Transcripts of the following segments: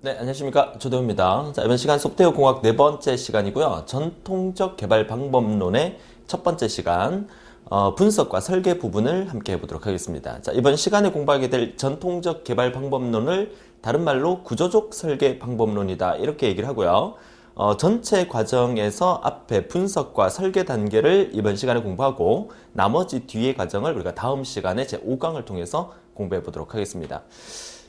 네, 안녕하십니까. 조대호입니다. 자, 이번 시간 소프트웨어 공학 네 번째 시간이고요. 전통적 개발 방법론의 첫 번째 시간, 분석과 설계 부분을 함께 해보도록 하겠습니다. 자, 이번 시간에 공부하게 될 전통적 개발 방법론을 다른 말로 구조적 설계 방법론이다. 이렇게 얘기를 하고요. 전체 과정에서 앞에 분석과 설계 단계를 이번 시간에 공부하고 나머지 뒤의 과정을 우리가 다음 시간에 제5강을 통해서 공부해 보도록 하겠습니다.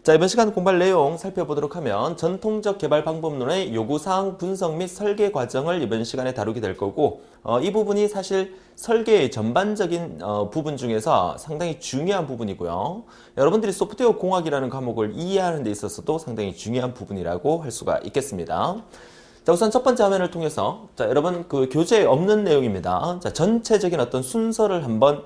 자, 이번 시간 공부할 내용 살펴보도록 하면 전통적 개발 방법론의 요구사항 분석 및 설계 과정을 이번 시간에 다루게 될 거고 이 부분이 사실 설계의 전반적인 부분 중에서 상당히 중요한 부분이고요. 여러분들이 소프트웨어 공학이라는 과목을 이해하는 데 있어서도 상당히 중요한 부분이라고 할 수가 있겠습니다. 자, 우선 첫 번째 화면을 통해서 여러분 그 교재에 없는 내용입니다. 자, 전체적인 어떤 순서를 한번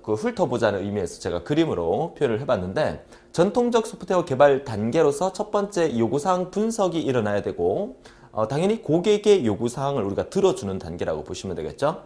훑어보자는 의미에서 제가 그림으로 표현을 해봤는데 전통적 소프트웨어 개발 단계로서 첫 번째 요구사항 분석이 일어나야 되고 당연히 고객의 요구사항을 우리가 들어주는 단계라고 보시면 되겠죠.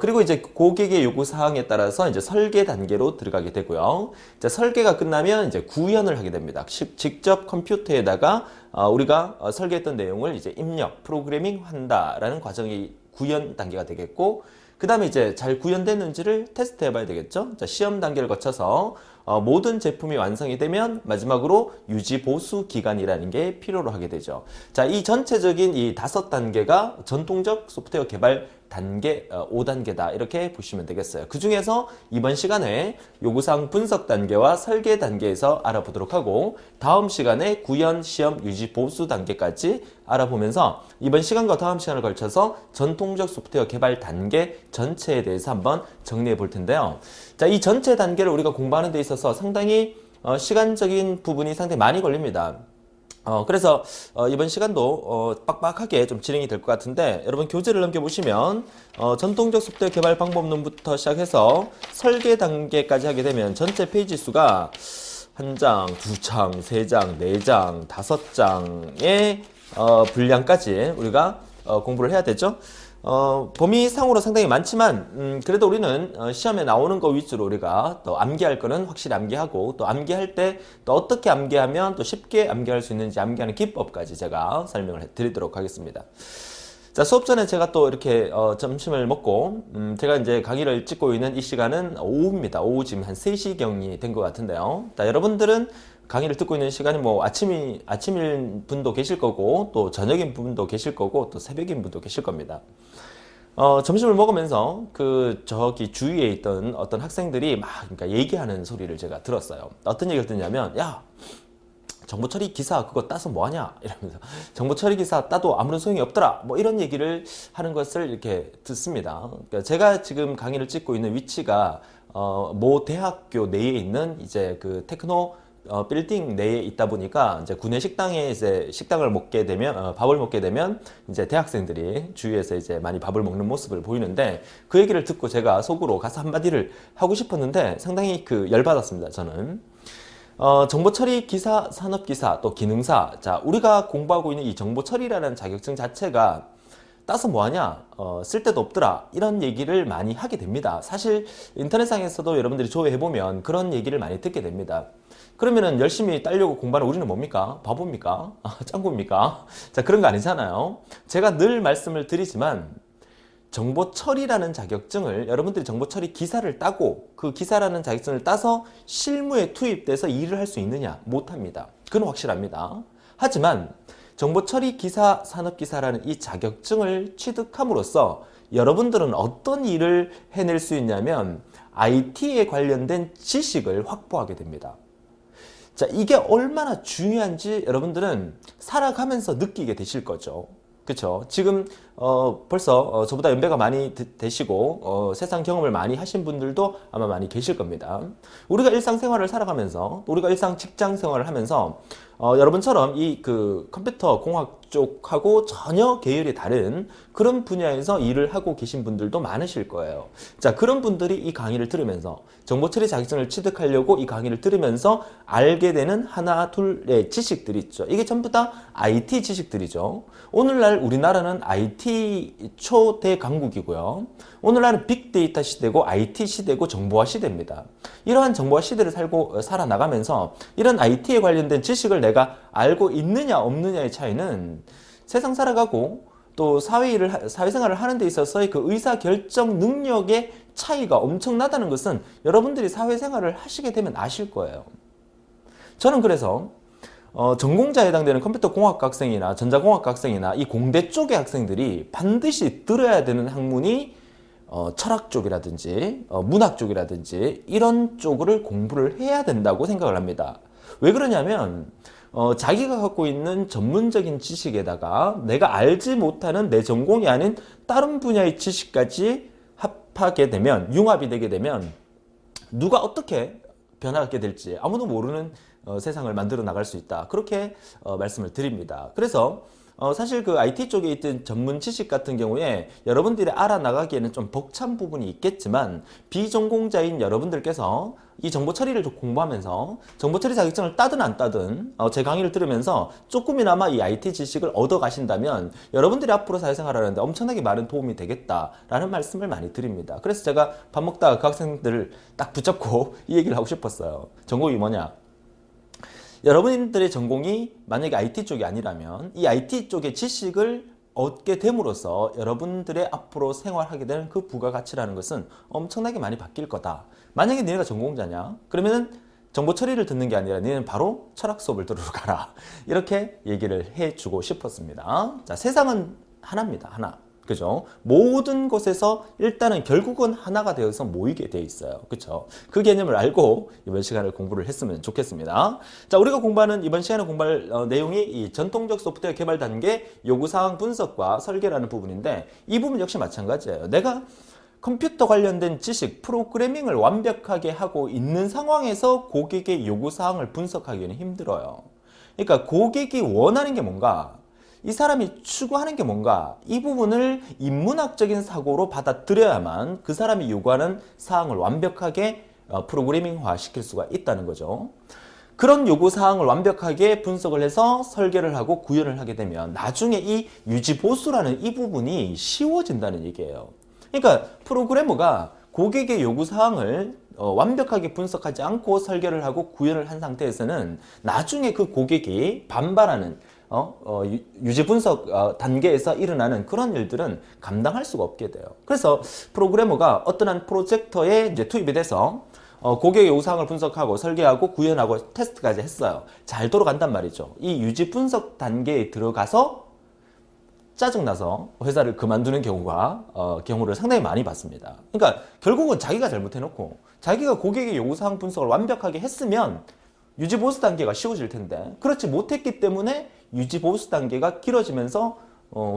그리고 이제 고객의 요구사항에 따라서 이제 설계 단계로 들어가게 되고요. 이제 설계가 끝나면 이제 구현을 하게 됩니다. 직접 컴퓨터에다가 우리가 설계했던 내용을 이제 입력, 프로그래밍 한다라는 과정이 구현 단계가 되겠고, 그 다음에 이제 잘 구현됐는지를 테스트 해봐야 되겠죠. 자, 시험 단계를 거쳐서 모든 제품이 완성이 되면 마지막으로 유지 보수 기간이라는 게 필요로 하게 되죠. 자, 이 전체적인 이 5단계가 전통적 소프트웨어 개발 단계 5단계다 이렇게 보시면 되겠어요. 그 중에서 이번 시간에 요구사항 분석 단계와 설계 단계에서 알아보도록 하고 다음 시간에 구현, 시험, 유지, 보수 단계까지 알아보면서 이번 시간과 다음 시간을 걸쳐서 전통적 소프트웨어 개발 단계 전체에 대해서 한번 정리해 볼 텐데요. 자, 이 전체 단계를 우리가 공부하는 데 있어서 상당히 시간적인 부분이 상당히 많이 걸립니다. 그래서 이번 시간도 빡빡하게 좀 진행이 될 것 같은데 여러분 교재를 넘겨보시면 전통적 소프트웨어 개발 방법론부터 시작해서 설계 단계까지 하게 되면 전체 페이지 수가 한 장, 두 장, 세 장, 네 장, 다섯 장의 분량까지 우리가 공부를 해야 되죠. 범위상으로 상당히 많지만 그래도 우리는 시험에 나오는 거 위주로 우리가 또 암기할 거는 확실히 암기하고 또 암기할 때 또 어떻게 암기하면 또 쉽게 암기할 수 있는지 암기하는 기법까지 제가 설명을 드리도록 하겠습니다. 자, 수업 전에 제가 또 이렇게 점심을 먹고 제가 이제 강의를 찍고 있는 이 시간은 오후입니다. 오후 지금 한 3시경이 된 것 같은데요. 자, 여러분들은 강의를 듣고 있는 시간이 뭐 아침인 분도 계실 거고 또 저녁인 분도 계실 거고 또 새벽인 분도 계실 겁니다. 점심을 먹으면서 저기 주위에 있던 어떤 학생들이 막 그러니까 얘기하는 소리를 제가 들었어요. 어떤 얘기를 듣냐면, 야, 정보 처리 기사 그거 따서 뭐 하냐? 이러면서 정보 처리 기사 따도 아무런 소용이 없더라. 뭐 이런 얘기를 하는 것을 이렇게 듣습니다. 그러니까 제가 지금 강의를 찍고 있는 위치가 모 대학교 내에 있는 이제 그 테크노 빌딩 내에 있다 보니까 이제 구내 식당에 이제 식당을 먹게 되면 밥을 먹게 되면 이제 대학생들이 주위에서 이제 많이 밥을 먹는 모습을 보이는데 그 얘기를 듣고 제가 속으로 가서 한마디를 하고 싶었는데 상당히 열받았습니다. 저는 정보 처리 기사, 산업 기사, 또 기능사. 자, 우리가 공부하고 있는 이 정보 처리라는 자격증 자체가 따서 뭐하냐? 쓸데도 없더라. 이런 얘기를 많이 하게 됩니다. 사실 인터넷상에서도 여러분들이 조회해보면 그런 얘기를 많이 듣게 됩니다. 그러면은 열심히 따려고 공부하는 우리는 뭡니까? 바보입니까? 짱구입니까? 자, 그런 거 아니잖아요. 제가 늘 말씀을 드리지만 정보 처리라는 자격증을 여러분들이 정보 처리 기사를 따고 그 기사라는 자격증을 따서 실무에 투입돼서 일을 할 수 있느냐? 못합니다. 그건 확실합니다. 하지만 정보 처리 기사, 산업 기사라는 이 자격증을 취득함으로써 여러분들은 어떤 일을 해낼 수 있냐면 IT에 관련된 지식을 확보하게 됩니다. 자, 이게 얼마나 중요한지 여러분들은 살아가면서 느끼게 되실 거죠. 그쵸? 지금 벌써 저보다 연배가 많이 되시고 세상 경험을 많이 하신 분들도 아마 많이 계실 겁니다. 우리가 일상생활을 살아가면서 우리가 일상 직장 생활을 하면서 여러분처럼 이 컴퓨터 공학 쪽하고 전혀 계열이 다른 그런 분야에서 일을 하고 계신 분들도 많으실 거예요. 자, 그런 분들이 이 강의를 들으면서 정보처리 자격증을 취득하려고 이 강의를 들으면서 알게 되는 하나 둘의 지식들이 있죠. 이게 전부 다 IT 지식들이죠. 오늘날 우리나라는 IT IT 초대 강국이고요. 오늘날은 빅데이터 시대고 IT 시대고 정보화 시대입니다. 이러한 정보화 시대를 살아나가면서 이런 IT에 관련된 지식을 내가 알고 있느냐 없느냐의 차이는 세상 살아가고 또 사회생활을 하는 데 있어서의 그 의사결정 능력의 차이가 엄청나다는 것은 여러분들이 사회생활을 하시게 되면 아실 거예요. 저는 그래서 전공자에 해당되는 컴퓨터공학과 학생이나 전자공학과 학생이나 이 공대 쪽의 학생들이 반드시 들어야 되는 학문이 철학 쪽이라든지 문학 쪽이라든지 이런 쪽을 공부를 해야 된다고 생각을 합니다. 왜 그러냐면 자기가 갖고 있는 전문적인 지식에다가 내가 알지 못하는 내 전공이 아닌 다른 분야의 지식까지 합하게 되면, 융합이 되게 되면 누가 어떻게 변화하게 될지 아무도 모르는 세상을 만들어 나갈 수 있다. 그렇게 말씀을 드립니다. 그래서 사실 그 IT 쪽에 있던 전문 지식 같은 경우에 여러분들이 알아나가기에는 좀 벅찬 부분이 있겠지만 비전공자인 여러분들께서 이 정보 처리를 좀 공부하면서 정보 처리 자격증을 따든 안 따든 제 강의를 들으면서 조금이나마 이 IT 지식을 얻어 가신다면 여러분들이 앞으로 사회생활하는데 엄청나게 많은 도움이 되겠다라는 말씀을 많이 드립니다. 그래서 제가 밥 먹다가 그 학생들을 딱 붙잡고 이 얘기를 하고 싶었어요. 전공이 뭐냐? 여러분들의 전공이 만약에 IT 쪽이 아니라면 이 IT 쪽의 지식을 얻게 됨으로써 여러분들의 앞으로 생활하게 되는 그 부가가치라는 것은 엄청나게 많이 바뀔 거다. 만약에 너네가 전공자냐? 그러면은 정보 처리를 듣는 게 아니라 너는 바로 철학 수업을 들으러 가라. 이렇게 얘기를 해주고 싶었습니다. 자, 세상은 하나입니다. 하나. 그죠? 모든 곳에서 일단은 결국은 하나가 되어서 모이게 돼 있어요. 그쵸? 그 개념을 알고 이번 시간을 공부를 했으면 좋겠습니다. 자, 우리가 공부하는 이번 시간에 공부할 내용이 이 전통적 소프트웨어 개발 단계 요구사항 분석과 설계라는 부분인데 이 부분 역시 마찬가지예요. 내가 컴퓨터 관련된 지식, 프로그래밍을 완벽하게 하고 있는 상황에서 고객의 요구사항을 분석하기는 힘들어요. 그러니까 고객이 원하는 게 뭔가, 이 사람이 추구하는 게 뭔가, 이 부분을 인문학적인 사고로 받아들여야만 그 사람이 요구하는 사항을 완벽하게 프로그래밍화 시킬 수가 있다는 거죠. 그런 요구사항을 완벽하게 분석을 해서 설계를 하고 구현을 하게 되면 나중에 이 유지보수라는 이 부분이 쉬워진다는 얘기예요. 그러니까 프로그래머가 고객의 요구사항을 완벽하게 분석하지 않고 설계를 하고 구현을 한 상태에서는 나중에 그 고객이 반발하는 유지 분석 단계에서 일어나는 그런 일들은 감당할 수가 없게 돼요. 그래서 프로그래머가 어떠한 프로젝터에 이제 투입이 돼서 고객의 요구사항을 분석하고 설계하고 구현하고 테스트까지 했어요. 잘 돌아간단 말이죠. 이 유지 분석 단계에 들어가서 짜증나서 회사를 그만두는 경우를 상당히 많이 봤습니다. 그러니까 결국은 자기가 잘못해놓고 자기가 고객의 요구사항 분석을 완벽하게 했으면 유지보수 단계가 쉬워질 텐데 그렇지 못했기 때문에 유지보수 단계가 길어지면서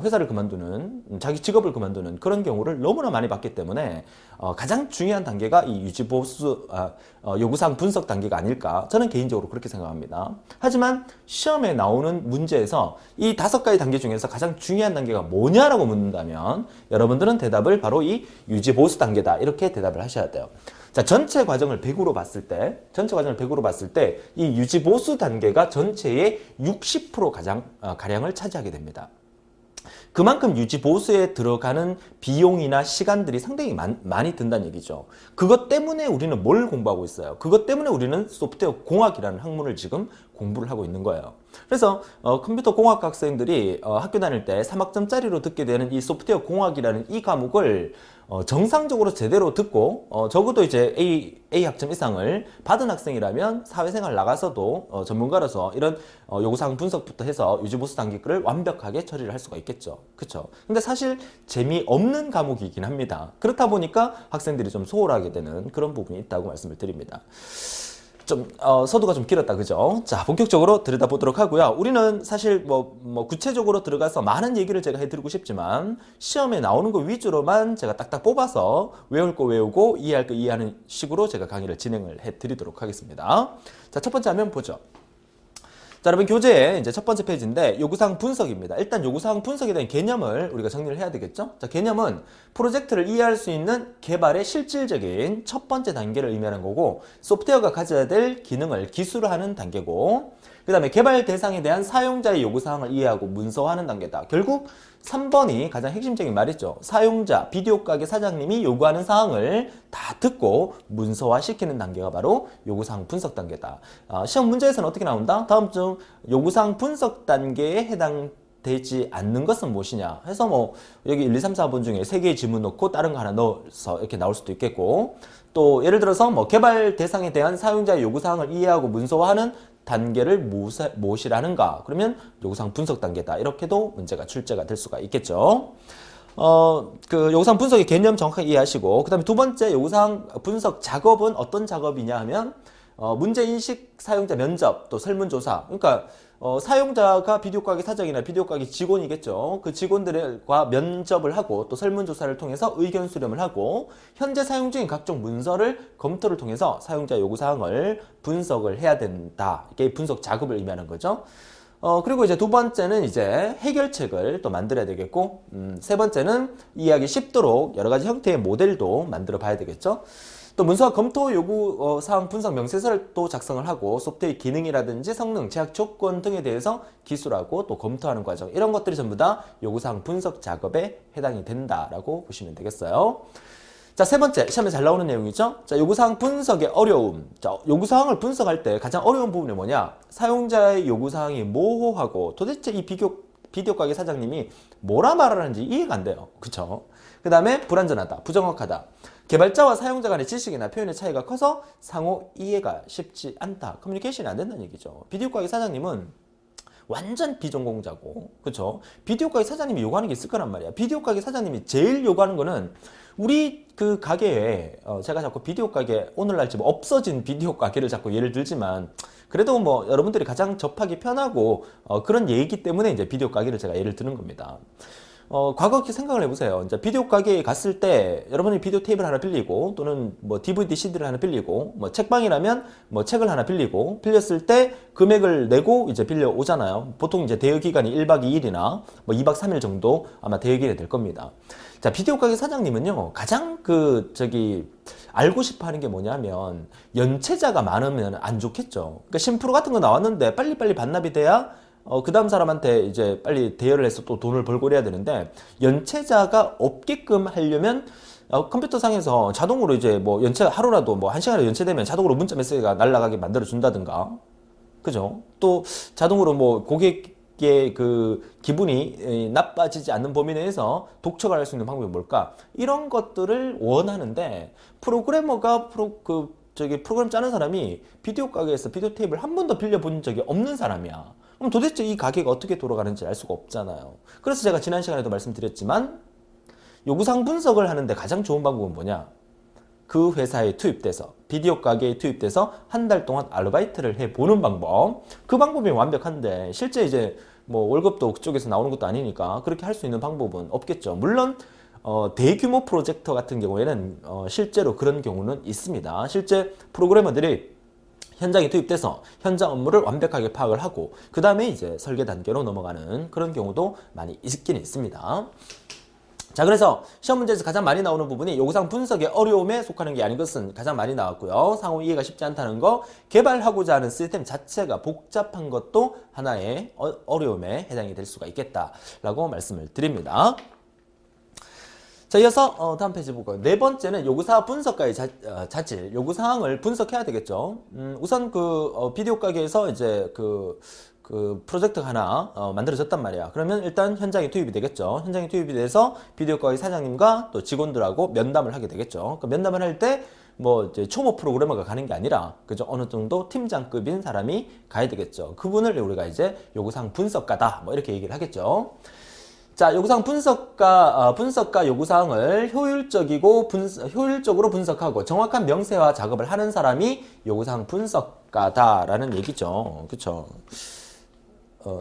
회사를 그만두는, 자기 직업을 그만두는 그런 경우를 너무나 많이 봤기 때문에 가장 중요한 단계가 이 유지보수 요구사항 분석 단계가 아닐까, 저는 개인적으로 그렇게 생각합니다. 하지만 시험에 나오는 문제에서 이 5가지 단계 중에서 가장 중요한 단계가 뭐냐라고 묻는다면 여러분들은 대답을 바로 이 유지보수 단계다 이렇게 대답을 하셔야 돼요. 자, 전체 과정을 100으로 봤을 때 이 유지보수 단계가 전체의 60% 가량을 차지하게 됩니다. 그만큼 유지보수에 들어가는 비용이나 시간들이 상당히 많이 든다는 얘기죠. 그것 때문에 우리는 뭘 공부하고 있어요? 그것 때문에 우리는 소프트웨어 공학이라는 학문을 지금 공부를 하고 있는 거예요. 그래서 컴퓨터 공학 학생들이 학교 다닐 때 3학점짜리로 듣게 되는 이 소프트웨어 공학이라는 이 과목을 정상적으로 제대로 듣고 적어도 이제 A 학점 이상을 받은 학생이라면 사회생활 나가서도 전문가로서 이런 요구사항 분석부터 해서 유지보수 단계를 완벽하게 처리를 할 수가 있겠죠. 그쵸? 근데 사실 재미없는 과목이긴 합니다. 그렇다 보니까 학생들이 좀 소홀하게 되는 그런 부분이 있다고 말씀을 드립니다. 좀 서두가 좀 길었다, 그죠? 자, 본격적으로 들여다보도록 하고요. 우리는 사실 뭐 구체적으로 들어가서 많은 얘기를 제가 해드리고 싶지만 시험에 나오는 거 위주로만 제가 딱딱 뽑아서 외울 거 외우고 이해할 거 이해하는 식으로 제가 강의를 진행을 해드리도록 하겠습니다. 자, 첫 번째 화면 보죠. 자, 여러분 교재의 이제 첫 번째 페이지인데 요구사항 분석입니다. 일단 요구사항 분석에 대한 개념을 우리가 정리를 해야 되겠죠? 자, 개념은 프로젝트를 이해할 수 있는 개발의 실질적인 첫 번째 단계를 의미하는 거고 소프트웨어가 가져야 될 기능을 기술화하는 단계고 그 다음에 개발 대상에 대한 사용자의 요구사항을 이해하고 문서화하는 단계다. 결국 3번이 가장 핵심적인 말이죠. 사용자, 비디오 가게 사장님이 요구하는 사항을 다 듣고 문서화시키는 단계가 바로 요구사항 분석 단계다. 시험 문제에서는 어떻게 나온다? 다음 중 요구사항 분석 단계에 해당되지 않는 것은 무엇이냐 해서 뭐 여기 1, 2, 3, 4번 중에 3개의 질문 넣고 다른 거 하나 넣어서 이렇게 나올 수도 있겠고, 또 예를 들어서 뭐 개발 대상에 대한 사용자의 요구사항을 이해하고 문서화하는 단계를 무엇이라는가? 그러면 요구사항 분석 단계다. 이렇게도 문제가 출제가 될 수가 있겠죠. 그 요구사항 분석의 개념 정확하게 이해하시고, 그 다음에 두 번째 요구사항 분석 작업은 어떤 작업이냐 하면 문제인식, 사용자 면접, 또 설문조사. 그러니까 사용자가 비디오 가게 사장이나 비디오 가게 직원이겠죠. 그 직원들과 면접을 하고 또 설문조사를 통해서 의견 수렴을 하고 현재 사용 중인 각종 문서를 검토를 통해서 사용자 요구사항을 분석을 해야 된다. 이게 분석 작업을 의미하는 거죠. 그리고 이제 두 번째는 이제 해결책을 또 만들어야 되겠고, 세 번째는 이해하기 쉽도록 여러 가지 형태의 모델도 만들어 봐야 되겠죠. 또 문서화 검토 요구 사항 분석 명세서를 또 작성을 하고 소프트웨어 기능이라든지 성능, 제약 조건 등에 대해서 기술하고 또 검토하는 과정, 이런 것들이 전부 다 요구사항 분석 작업에 해당이 된다라고 보시면 되겠어요. 자, 세 번째, 시험에 잘 나오는 내용이죠. 자, 요구사항 분석의 어려움. 자, 요구사항을 분석할 때 가장 어려운 부분이 뭐냐? 사용자의 요구사항이 모호하고 도대체 이 비디오 가게 사장님이 뭐라 말하는지 이해가 안 돼요. 그쵸? 그 다음에 불완전하다, 부정확하다. 개발자와 사용자 간의 지식이나 표현의 차이가 커서 상호 이해가 쉽지 않다. 커뮤니케이션이 안 된다는 얘기죠. 비디오 가게 사장님은 완전 비전공자고, 그쵸? 비디오 가게 사장님이 요구하는 게 있을 거란 말이야. 비디오 가게 사장님이 제일 요구하는 거는 우리 그 가게에 제가 자꾸 비디오 가게, 오늘날 지금 없어진 비디오 가게를 자꾸 예를 들지만 그래도 뭐 여러분들이 가장 접하기 편하고 그런 예이기 때문에 이제 비디오 가게를 제가 예를 드는 겁니다. 과거 생각을 해보세요. 이제 비디오 가게에 갔을 때 여러분이 비디오 테이프를 하나 빌리고 또는 뭐 DVD, CD를 하나 빌리고 뭐 책방이라면 뭐 책을 하나 빌리고 빌렸을 때 금액을 내고 이제 빌려 오잖아요. 보통 이제 대여 기간이 1박 2일이나 뭐 2박 3일 정도 아마 대여 기간이 될 겁니다. 자, 비디오 가게 사장님은요, 가장 알고 싶어 하는 게 뭐냐면 연체자가 많으면 안 좋겠죠. 그러니까 신프로 같은 거 나왔는데 빨리빨리 반납이 돼야 그 다음 사람한테 이제 빨리 대여를 해서 또 돈을 벌고 그래야 되는데, 연체자가 없게끔 하려면 컴퓨터 상에서 자동으로 이제 뭐 하루라도 뭐 1시간이라도 연체되면 자동으로 문자 메시지가 날아가게 만들어 준다든가, 그죠? 또 자동으로 뭐 고객의 그 기분이 나빠지지 않는 범위 내에서 독촉을 할 수 있는 방법이 뭘까? 이런 것들을 원하는데, 프로그래머가 프로그램 짜는 사람이 비디오 가게에서 비디오 테이프를 한 번도 빌려본 적이 없는 사람이야. 그럼 도대체 이 가게가 어떻게 돌아가는지 알 수가 없잖아요. 그래서 제가 지난 시간에도 말씀드렸지만 요구사항 분석을 하는데 가장 좋은 방법은 뭐냐? 그 회사에 투입돼서, 비디오 가게에 투입돼서 한 달 동안 아르바이트를 해보는 방법. 그 방법이 완벽한데 실제 이제 뭐 월급도 그쪽에서 나오는 것도 아니니까 그렇게 할 수 있는 방법은 없겠죠. 물론 대규모 프로젝트 같은 경우에는 실제로 그런 경우는 있습니다. 실제 프로그래머들이 현장에 투입돼서 현장 업무를 완벽하게 파악을 하고 그 다음에 이제 설계 단계로 넘어가는 그런 경우도 많이 있긴 있습니다. 자, 그래서 시험 문제에서 가장 많이 나오는 부분이 요구사항 분석의 어려움에 속하는 게 아닌 것은 가장 많이 나왔고요. 상호 이해가 쉽지 않다는 거, 개발하고자 하는 시스템 자체가 복잡한 것도 하나의 어려움에 해당이 될 수가 있겠다라고 말씀을 드립니다. 자, 이어서 다음 페이지 보고, 네 번째는 요구사항 분석가의 자질, 요구사항을 분석해야 되겠죠. 우선 비디오 가게에서 이제 그 프로젝트가 하나 만들어졌단 말이야. 그러면 일단 현장에 투입이 되겠죠. 현장에 투입이 돼서 비디오 가게 사장님과 또 직원들하고 면담을 하게 되겠죠. 그 면담을 할 때 뭐 이제 초보 프로그래머가 가는 게 아니라, 그죠? 어느 정도 팀장급인 사람이 가야 되겠죠. 그분을 우리가 이제 요구사항 분석가다, 뭐 이렇게 얘기를 하겠죠. 자, 요구사항 분석가 요구사항을 효율적으로 분석하고 정확한 명세화 작업을 하는 사람이 요구사항 분석가다라는 얘기죠. 그쵸?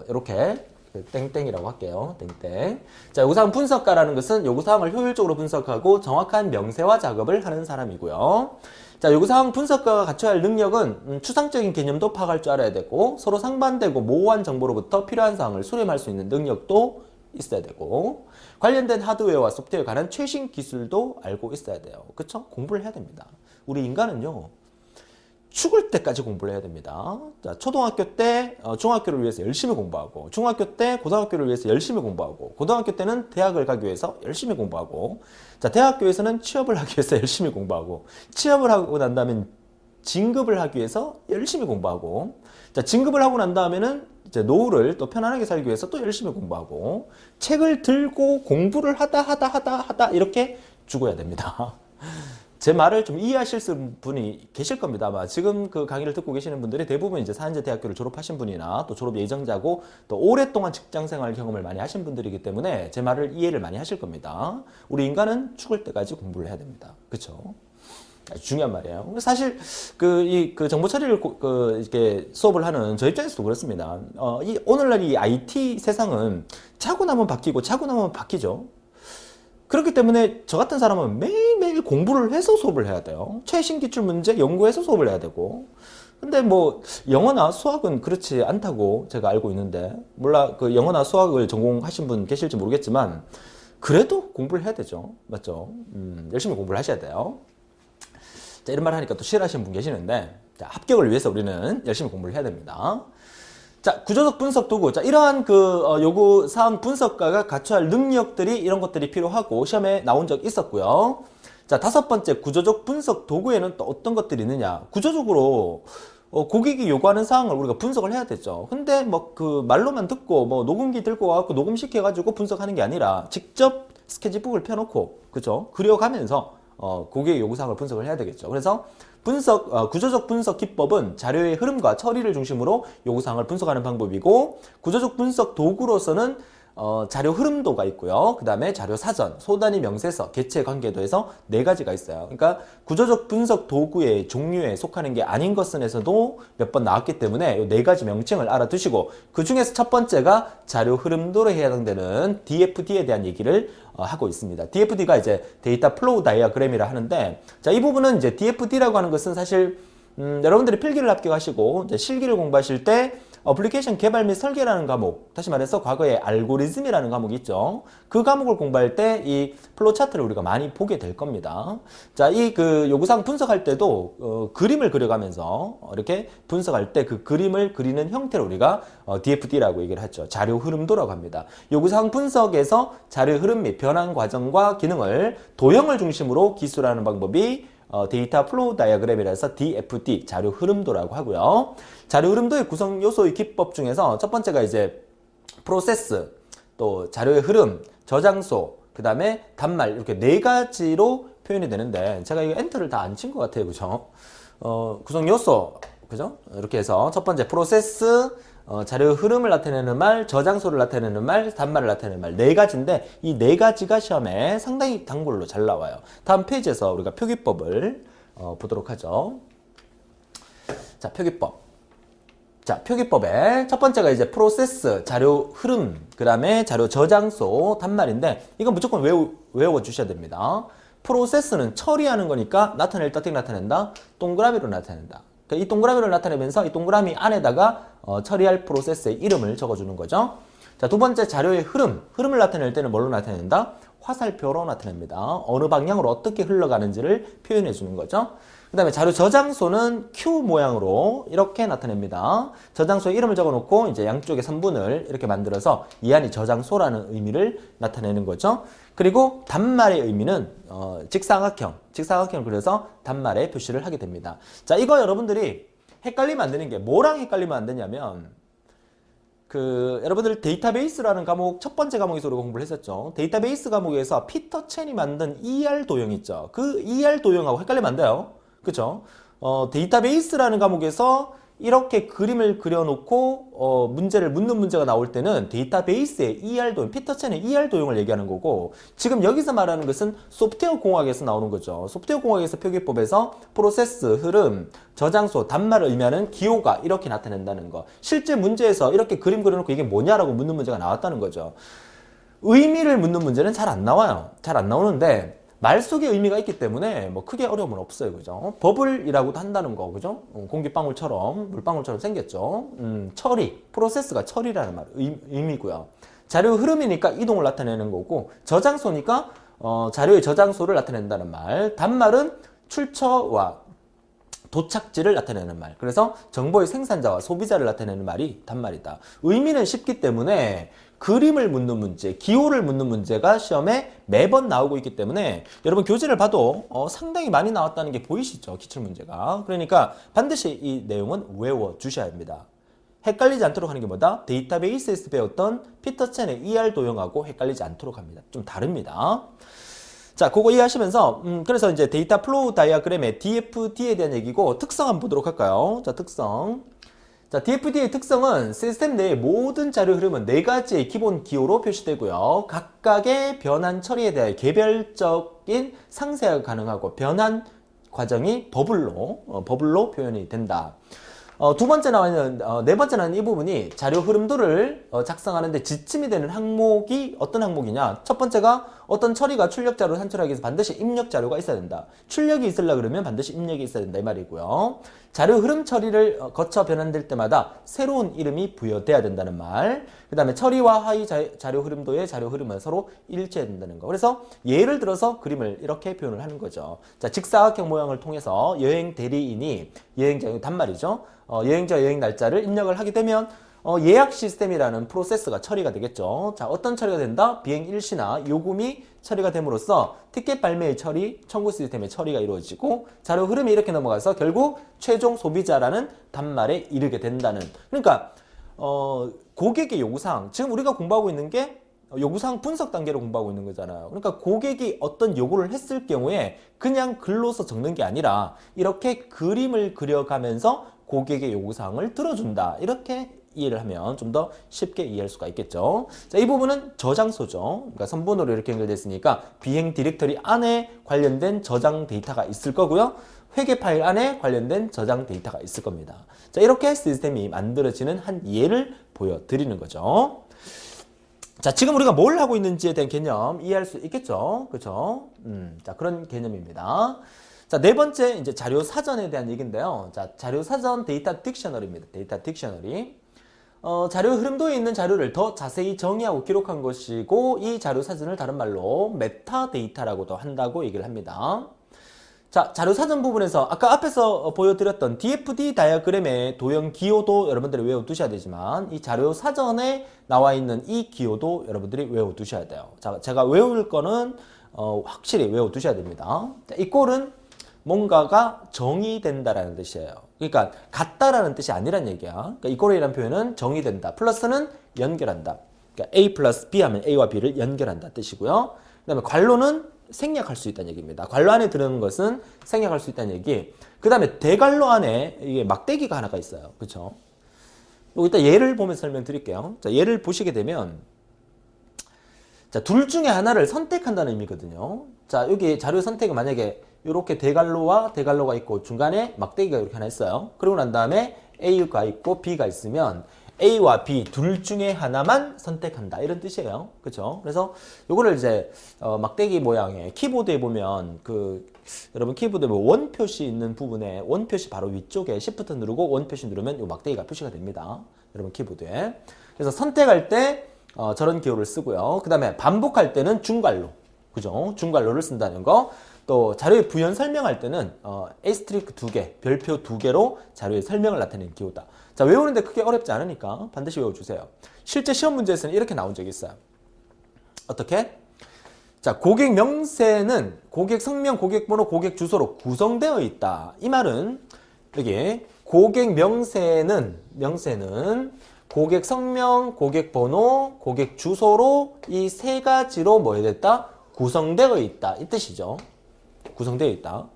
이렇게 땡땡이라고 할게요. 땡땡. 자, 요구사항 분석가라는 것은 요구사항을 효율적으로 분석하고 정확한 명세화 작업을 하는 사람이고요. 자, 요구사항 분석가가 갖춰야 할 능력은 추상적인 개념도 파악할 줄 알아야 되고, 서로 상반되고 모호한 정보로부터 필요한 사항을 수렴할 수 있는 능력도 있어야 되고, 관련된 하드웨어와 소프트웨어에 관한 최신 기술도 알고 있어야 돼요. 그쵸? 공부를 해야 됩니다. 우리 인간은요, 죽을 때까지 공부를 해야 됩니다. 자, 초등학교 때 중학교를 위해서 열심히 공부하고, 중학교 때 고등학교를 위해서 열심히 공부하고, 고등학교 때는 대학을 가기 위해서 열심히 공부하고, 자, 대학교에서는 취업을 하기 위해서 열심히 공부하고, 취업을 하고 난 다음엔 진급을 하기 위해서 열심히 공부하고, 자, 진급을 하고 난 다음에는 이제 노후를 또 편안하게 살기 위해서 또 열심히 공부하고, 책을 들고 공부를 하다 이렇게 죽어야 됩니다. 제 말을 좀 이해하실 분이 계실 겁니다. 아마 지금 그 강의를 듣고 계시는 분들이 대부분 이제 사년제 대학교를 졸업하신 분이나 또 졸업 예정자고 또 오랫동안 직장생활 경험을 많이 하신 분들이기 때문에 제 말을 이해를 많이 하실 겁니다. 우리 인간은 죽을 때까지 공부를 해야 됩니다. 그렇죠? 중요한 말이에요. 사실 그 정보 처리를 이렇게 수업을 하는 저 입장에서도 그렇습니다. 오늘날 이 IT 세상은 차고 나면 바뀌고 차고 나면 바뀌죠. 그렇기 때문에 저 같은 사람은 매일매일 공부를 해서 수업을 해야 돼요. 최신 기출 문제 연구해서 수업을 해야 되고. 근데 뭐 영어나 수학은 그렇지 않다고 제가 알고 있는데, 몰라 그 영어나 수학을 전공하신 분 계실지 모르겠지만 그래도 공부를 해야 되죠. 맞죠? 열심히 공부를 하셔야 돼요. 자, 이런 말 하니까 또 싫어하시는 분 계시는데, 자, 합격을 위해서 우리는 열심히 공부를 해야 됩니다. 자, 구조적 분석 도구. 자, 이러한 요구 사항 분석가가 갖춰야 할 능력들이 이런 것들이 필요하고 시험에 나온 적 있었고요. 자, 다섯 번째 구조적 분석 도구에는 또 어떤 것들이 있느냐. 구조적으로 고객이 요구하는 사항을 우리가 분석을 해야 되죠. 근데 뭐 그 말로만 듣고 뭐 녹음기 들고 와갖고 녹음시켜 가지고 분석하는 게 아니라 직접 스케치북을 펴놓고, 그죠? 그려가면서 고객의 요구사항을 분석을 해야 되겠죠. 그래서 구조적 분석 기법은 자료의 흐름과 처리를 중심으로 요구사항을 분석하는 방법이고, 구조적 분석 도구로서는 자료 흐름도가 있고요. 그 다음에 자료 사전, 소단위 명세서, 개체 관계도 해서 네 가지가 있어요. 그러니까 구조적 분석 도구의 종류에 속하는 게 아닌 것은에서도 몇 번 나왔기 때문에 이 네 가지 명칭을 알아두시고, 그 중에서 첫 번째가 자료 흐름도에 해당되는 DFD에 대한 얘기를 하고 있습니다. DFD가 이제 데이터 플로우 다이어그램이라 하는데, 자, 이 부분은 이제 DFD라고 하는 것은 사실 여러분들이 필기를 합격하시고 이제 실기를 공부하실 때 어플리케이션 개발 및 설계라는 과목, 다시 말해서 과거에 알고리즘이라는 과목이 있죠. 그 과목을 공부할 때 이 플로우 차트를 우리가 많이 보게 될 겁니다. 자, 이 그 요구사항 분석할 때도 그림을 그려가면서 이렇게 분석할 때 그 그림을 그리는 형태를 우리가 DFD라고 얘기를 하죠. 자료 흐름도라고 합니다. 요구사항 분석에서 자료 흐름 및 변환 과정과 기능을 도형을 중심으로 기술하는 방법이 데이터 플로우 다이어그램이라서 DFD, 자료 흐름도라고 하고요. 자료 흐름도의 구성 요소의 기법 중에서 첫 번째가 이제 프로세스, 또 자료의 흐름, 저장소, 그 다음에 단말, 이렇게 네 가지로 표현이 되는데, 제가 이거 엔터를 다 안 친 것 같아요. 그죠? 구성 요소, 그죠? 이렇게 해서 첫 번째 프로세스, 자료 흐름을 나타내는 말, 저장소를 나타내는 말, 단말을 나타내는 말, 네 가지인데 이 네 가지가 시험에 상당히 단골로 잘 나와요. 다음 페이지에서 우리가 표기법을 보도록 하죠. 자, 표기법. 자, 표기법의 첫 번째가 이제 프로세스, 자료 흐름, 그 다음에 자료 저장소, 단말인데 이건 무조건 외워 주셔야 됩니다. 프로세스는 처리하는 거니까 나타낼 때 어떻게 나타낸다? 동그라미로 나타낸다. 이 동그라미를 나타내면서 이 동그라미 안에다가 처리할 프로세스의 이름을 적어주는 거죠. 자, 두 번째 자료의 흐름을 나타낼 때는 뭘로 나타낸다? 화살표로 나타냅니다. 어느 방향으로 어떻게 흘러가는지를 표현해 주는 거죠. 그 다음에 자료 저장소는 Q 모양으로 이렇게 나타냅니다. 저장소에 이름을 적어놓고 이제 양쪽에 선분을 이렇게 만들어서 이 안이 저장소라는 의미를 나타내는 거죠. 그리고 단말의 의미는 직사각형을 그려서 단말에 표시를 하게 됩니다. 자, 이거 여러분들이 헷갈리면 안 되는 게, 뭐랑 헷갈리면 안 되냐면, 여러분들 데이터베이스라는 과목, 첫 번째 과목에서 우리가 공부를 했었죠. 데이터베이스 과목에서 피터 첸이 만든 ER 도형 있죠. 그 ER 도형하고 헷갈리면 안 돼요. 그쵸? 데이터베이스라는 과목에서 이렇게 그림을 그려놓고 문제를 묻는 문제가 나올 때는 데이터베이스의 ER 도형, 피터 첸의 ER 도형을 얘기하는 거고, 지금 여기서 말하는 것은 소프트웨어 공학에서 나오는 거죠. 소프트웨어 공학에서 표기법에서 프로세스, 흐름, 저장소, 단말을 의미하는 기호가 이렇게 나타낸다는 거. 실제 문제에서 이렇게 그림 그려놓고 이게 뭐냐라고 묻는 문제가 나왔다는 거죠. 의미를 묻는 문제는 잘 안 나와요. 잘 안 나오는데 말 속에 의미가 있기 때문에 뭐 크게 어려움은 없어요. 그죠? 버블이라고도 한다는 거. 그죠? 공기방울처럼, 물방울처럼 생겼죠. 처리, 프로세스가 처리라는 말, 의미고요. 자료 흐름이니까 이동을 나타내는 거고, 저장소니까 자료의 저장소를 나타낸다는 말. 단말은 출처와 도착지를 나타내는 말. 그래서 정보의 생산자와 소비자를 나타내는 말이 단말이다. 의미는 쉽기 때문에 그림을 묻는 문제, 기호를 묻는 문제가 시험에 매번 나오고 있기 때문에 여러분 교재를 봐도 상당히 많이 나왔다는 게 보이시죠? 기출문제가. 그러니까 반드시 이 내용은 외워주셔야 합니다. 헷갈리지 않도록 하는 게 뭐다? 데이터베이스에서 배웠던 피터 첸의 ER 도형하고 헷갈리지 않도록 합니다. 좀 다릅니다. 자, 그거 이해하시면서 그래서 이제 데이터 플로우 다이어그램의 DFD에 대한 얘기고 특성 한번 보도록 할까요? 자, 특성. 자, DFD의 특성은 시스템 내의 모든 자료 흐름은 4가지의 기본 기호로 표시되고요. 각각의 변환 처리에 대해 개별적인 상세화가 가능하고 변환 과정이 버블로 표현이 된다. 두 번째 나와 있는, 네 번째 나와 있는 이 부분이 자료 흐름도를 작성하는데 지침이 되는 항목이 어떤 항목이냐? 첫 번째가 어떤 처리가 출력 자료를 산출하기 위해서 반드시 입력 자료가 있어야 된다. 출력이 있으려 그러면 반드시 입력이 있어야 된다 이 말이고요. 자료 흐름 처리를 거쳐 변환될 때마다 새로운 이름이 부여돼야 된다는 말. 그 다음에 처리와 하위 자료 흐름도의 자료 흐름은 서로 일치해야 된다는 거. 그래서 예를 들어서 그림을 이렇게 표현을 하는 거죠. 자, 직사각형 모양을 통해서 여행 대리인이 여행자, 단말이죠. 여행자 여행 날짜를 입력을 하게 되면 예약 시스템이라는 프로세스가 처리가 되겠죠. 자, 어떤 처리가 된다? 비행 일시나 요금이 처리가 됨으로써 티켓 발매의 처리, 청구 시스템의 처리가 이루어지고 자료 흐름이 이렇게 넘어가서 결국 최종 소비자라는 단말에 이르게 된다는. 그러니까 고객의 요구사항, 지금 우리가 공부하고 있는 게 요구사항 분석 단계로 공부하고 있는 거잖아요. 그러니까 고객이 어떤 요구를 했을 경우에 그냥 글로서 적는 게 아니라 이렇게 그림을 그려가면서 고객의 요구사항을 들어준다. 이렇게 이해를 하면 좀 더 쉽게 이해할 수가 있겠죠. 자, 이 부분은 저장소죠. 그러니까 선번호로 이렇게 연결됐으니까 비행 디렉터리 안에 관련된 저장 데이터가 있을 거고요. 회계 파일 안에 관련된 저장 데이터가 있을 겁니다. 자, 이렇게 시스템이 만들어지는 한 예를 보여드리는 거죠. 자, 지금 우리가 뭘 하고 있는지에 대한 개념 이해할 수 있겠죠? 그렇죠? 자, 그런 개념입니다. 자, 네 번째 이제 자료 사전에 대한 얘기인데요. 자, 자료 사전 데이터 딕셔너리입니다. 데이터 딕셔너리. 자료 흐름도에 있는 자료를 더 자세히 정의하고 기록한 것이고 이 자료 사전을 다른 말로 메타 데이터라고도 한다고 얘기를 합니다. 자, 자료 사전 부분에서 아까 앞에서 보여드렸던 DFD 다이어그램의 도형 기호도 여러분들이 외워두셔야 되지만 이 자료 사전에 나와 있는 이 기호도 여러분들이 외워두셔야 돼요. 자, 제가 외울 거는 확실히 외워두셔야 됩니다. 자, 이 꼴은 뭔가가 정의된다라는 뜻이에요. 그러니까 같다라는 뜻이 아니란 얘기야. 그러니까 이꼴이라는 표현은 정의된다. 플러스는 연결한다. 그러니까 A 플러스 B 하면 A와 B를 연결한다 뜻이고요. 그 다음에 관로는 생략할 수 있다는 얘기입니다. 관로 안에 들어오는 것은 생략할 수 있다는 얘기. 그 다음에 대관로 안에 이게 막대기가 하나가 있어요. 그렇죠? 이따 예를 보면서 설명드릴게요. 자, 예를 보시게 되면 자, 둘 중에 하나를 선택한다는 의미거든요. 자, 여기 자료 선택은 만약에 이렇게 대관로와 대관로가 있고 중간에 막대기가 이렇게 하나 있어요. 그러고 난 다음에 A가 있고 B가 있으면 A와 B 둘 중에 하나만 선택한다 이런 뜻이에요. 그렇죠? 그래서 요거를 이제 막대기 모양의 키보드에 보면 여러분 키보드에 원 표시 있는 부분에 원 표시 바로 위쪽에 Shift 누르고 원 표시 누르면 요 막대기가 표시가 됩니다. 여러분 키보드에. 그래서 선택할 때 저런 기호를 쓰고요. 그 다음에 반복할 때는 중괄로. 그죠? 중괄로를 쓴다는 거. 또 자료의 부연 설명할 때는 에스트리크 2개, 별표 2개로 자료의 설명을 나타내는 기호다. 자, 외우는데 크게 어렵지 않으니까 반드시 외워주세요. 실제 시험 문제에서는 이렇게 나온 적이 있어요. 어떻게? 자, 고객 명세는 고객 성명, 고객 번호, 고객 주소로 구성되어 있다. 이 말은 여기 고객 명세는 고객 성명, 고객 번호, 고객 주소로 이 세 가지로 뭐 해야 됐다? 구성되어 있다. 이 뜻이죠. 구성되어 있다.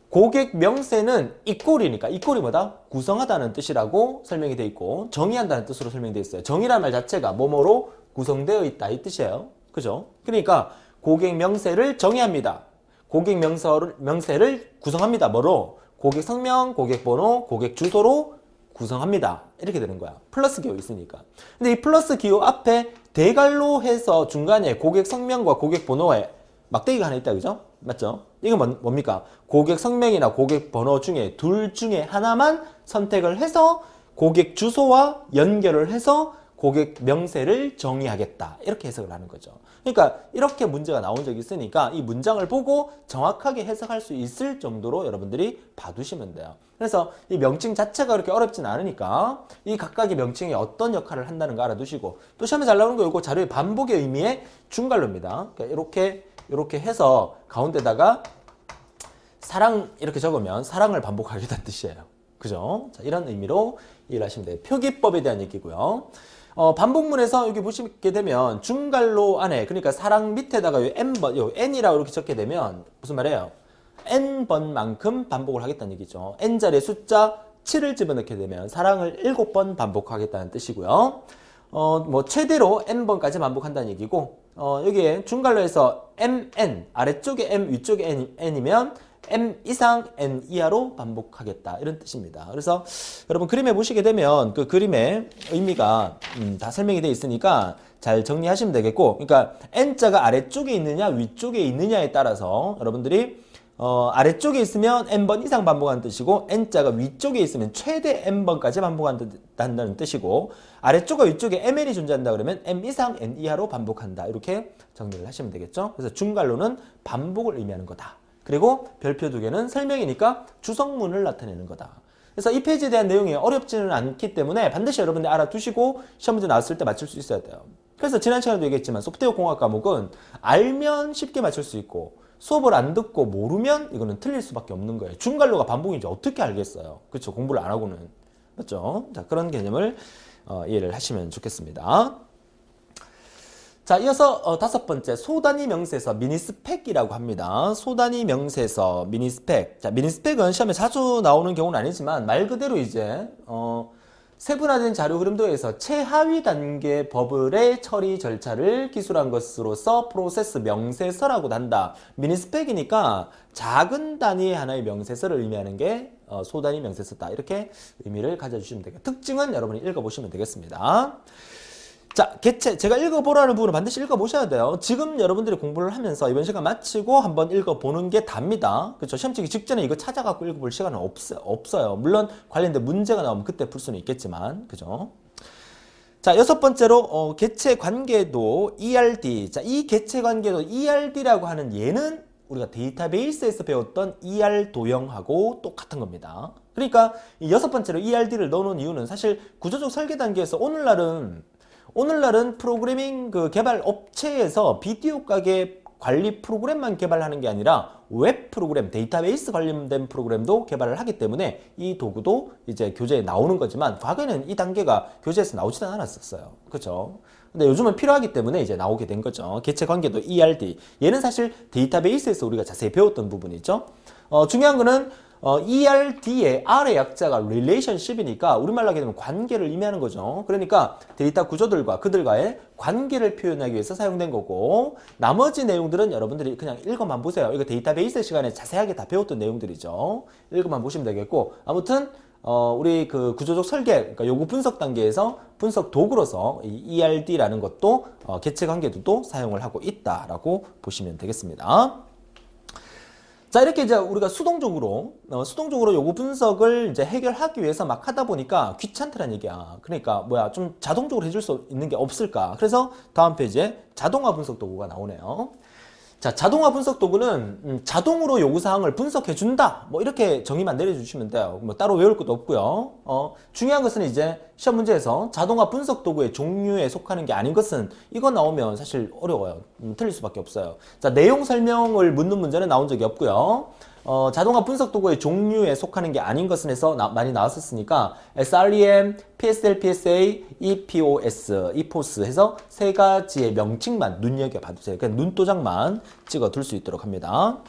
고객 명세는 이꼴이니까 이꼴이 뭐다? 구성하다는 뜻이라고 설명이 되어 있고 정의한다는 뜻으로 설명되어 있어요. 정의라는 말 자체가 뭐뭐로 구성되어 있다 이 뜻이에요. 그죠? 그러니까 고객 명세를 정의합니다. 고객 명세를 구성합니다. 뭐로? 고객 성명, 고객 번호, 고객 주소로 구성합니다. 이렇게 되는 거야. 플러스 기호 있으니까. 근데 이 플러스 기호 앞에 대괄로 해서 중간에 고객 성명과 고객 번호에 막대기가 하나 있다. 그죠? 맞죠? 이건 뭡니까? 고객 성명이나 고객 번호 중에 둘 중에 하나만 선택을 해서 고객 주소와 연결을 해서 고객 명세를 정의하겠다. 이렇게 해석을 하는 거죠. 그러니까 이렇게 문제가 나온 적이 있으니까 이 문장을 보고 정확하게 해석할 수 있을 정도로 여러분들이 봐두시면 돼요. 그래서 이 명칭 자체가 그렇게 어렵진 않으니까 이 각각의 명칭이 어떤 역할을 한다는 거 알아두시고, 또 시험에 잘 나오는 거 이거 자료의 반복의 의미의 중괄로입니다. 그러니까 이렇게 해서 가운데다가 사랑 이렇게 적으면 사랑을 반복하겠다는 뜻이에요. 그죠? 자, 이런 의미로 이해를 하시면 돼요. 표기법에 대한 얘기고요. 반복문에서 여기 보시게 되면 중괄로 안에, 그러니까 사랑 밑에다가 요 n번, 요 n이라고 이렇게 적게 되면 무슨 말이에요? n번만큼 반복을 하겠다는 얘기죠. n자리에 숫자 7을 집어넣게 되면 사랑을 7번 반복하겠다는 뜻이고요. 뭐 최대로 n번까지 반복한다는 얘기고, 여기에 중괄로에서 mn, 아래쪽에 m, 위쪽에 n이면 m 이상 n 이하로 반복하겠다, 이런 뜻입니다. 그래서 여러분 그림에 보시게 되면 그 그림의 의미가 다 설명이 되어 있으니까 잘 정리하시면 되겠고, 그러니까 n자가 아래쪽에 있느냐 위쪽에 있느냐에 따라서 여러분들이 아래쪽에 있으면 n번 이상 반복하는 뜻이고, n자가 위쪽에 있으면 최대 n번까지 반복한다는 뜻이고, 아래쪽과 위쪽에 mn이 존재한다 그러면 m 이상 n 이하로 반복한다, 이렇게 정리를 하시면 되겠죠. 그래서 중괄로는 반복을 의미하는 거다. 그리고 별표 2개는 설명이니까 주성문을 나타내는 거다. 그래서 이 페이지에 대한 내용이 어렵지는 않기 때문에 반드시 여러분들 알아두시고 시험 문제 나왔을 때 맞출 수 있어야 돼요. 그래서 지난 시간에도 얘기했지만 소프트웨어 공학 과목은 알면 쉽게 맞출 수 있고, 수업을 안 듣고 모르면 이거는 틀릴 수밖에 없는 거예요. 중괄로가 반복인지 어떻게 알겠어요? 그렇죠? 공부를 안 하고는. 맞죠? 자, 그런 개념을 이해를 하시면 좋겠습니다. 자, 이어서 5번째, 소단위 명세서 미니스펙이라고 합니다. 소단위 명세서 미니스펙. 자, 미니스펙은 시험에 자주 나오는 경우는 아니지만 말 그대로 이제 세분화된 자료 흐름도에서 최하위 단계 버블의 처리 절차를 기술한 것으로서 프로세스 명세서라고 한다. 미니스펙이니까 작은 단위의 하나의 명세서를 의미하는 게 소단위 명세서다. 이렇게 의미를 가져주시면 되겠습니다. 특징은 여러분이 읽어보시면 되겠습니다. 자, 개체. 제가 읽어보라는 부분을 반드시 읽어보셔야 돼요. 지금 여러분들이 공부를 하면서 이번 시간 마치고 한번 읽어보는 게 답니다. 그렇죠? 시험 치기 직전에 이거 찾아갖고 읽어볼 시간은 없어요. 물론 관련된 문제가 나오면 그때 풀 수는 있겠지만, 그죠? 자, 6번째로 개체 관계도 ERD. 자, 이 개체 관계도 ERD라고 하는 얘는 우리가 데이터베이스에서 배웠던 ER 도형하고 똑같은 겁니다. 그러니까 이 6번째로 ERD를 넣어놓은 이유는 사실 구조적 설계 단계에서 오늘날은 프로그래밍 개발 업체에서 비디오 가게 관리 프로그램만 개발하는 게 아니라 웹 프로그램, 데이터베이스 관련된 프로그램도 개발을 하기 때문에 이 도구도 이제 교재에 나오는 거지만 과거에는 이 단계가 교재에서 나오지는 않았었어요. 그렇죠? 근데 요즘은 필요하기 때문에 이제 나오게 된 거죠. 개체 관계도 ERD. 얘는 사실 데이터베이스에서 우리가 자세히 배웠던 부분이죠. 중요한 거는 ERD의 R의 약자가 relationship이니까 우리말로 하게 되면 관계를 의미하는 거죠. 그러니까 데이터 구조들과 그들과의 관계를 표현하기 위해서 사용된 거고, 나머지 내용들은 여러분들이 그냥 읽어만 보세요. 이거 데이터베이스 시간에 자세하게 다 배웠던 내용들이죠. 읽어만 보시면 되겠고, 아무튼 우리 그 구조적 설계, 그러니까 요구 분석 단계에서 분석 도구로서 이 ERD라는 것도 개체 관계도 사용을 하고 있다라고 보시면 되겠습니다. 자, 이렇게 이제 우리가 수동적으로 요구 분석을 이제 해결하기 위해서 막 하다 보니까 귀찮더란 얘기야. 그러니까 좀 자동적으로 해줄 수 있는 게 없을까? 그래서 다음 페이지에 자동화 분석 도구가 나오네요. 자, 자동화 분석 도구는 자동으로 요구사항을 분석해준다. 뭐 이렇게 정의만 내려주시면 돼요. 뭐 따로 외울 것도 없고요. 중요한 것은 이제 시험 문제에서 자동화 분석 도구의 종류에 속하는 게 아닌 것은 이거 나오면 사실 어려워요. 틀릴 수밖에 없어요. 자, 내용 설명을 묻는 문제는 나온 적이 없고요. 자동화 분석 도구의 종류에 속하는 게 아닌 것은 해서 많이 나왔었으니까 SREM, PSL, PSA, EPOS, EPOS 해서 세 가지의 명칭만 눈여겨봐주세요. 그냥 눈도장만 찍어둘 수 있도록 합니다.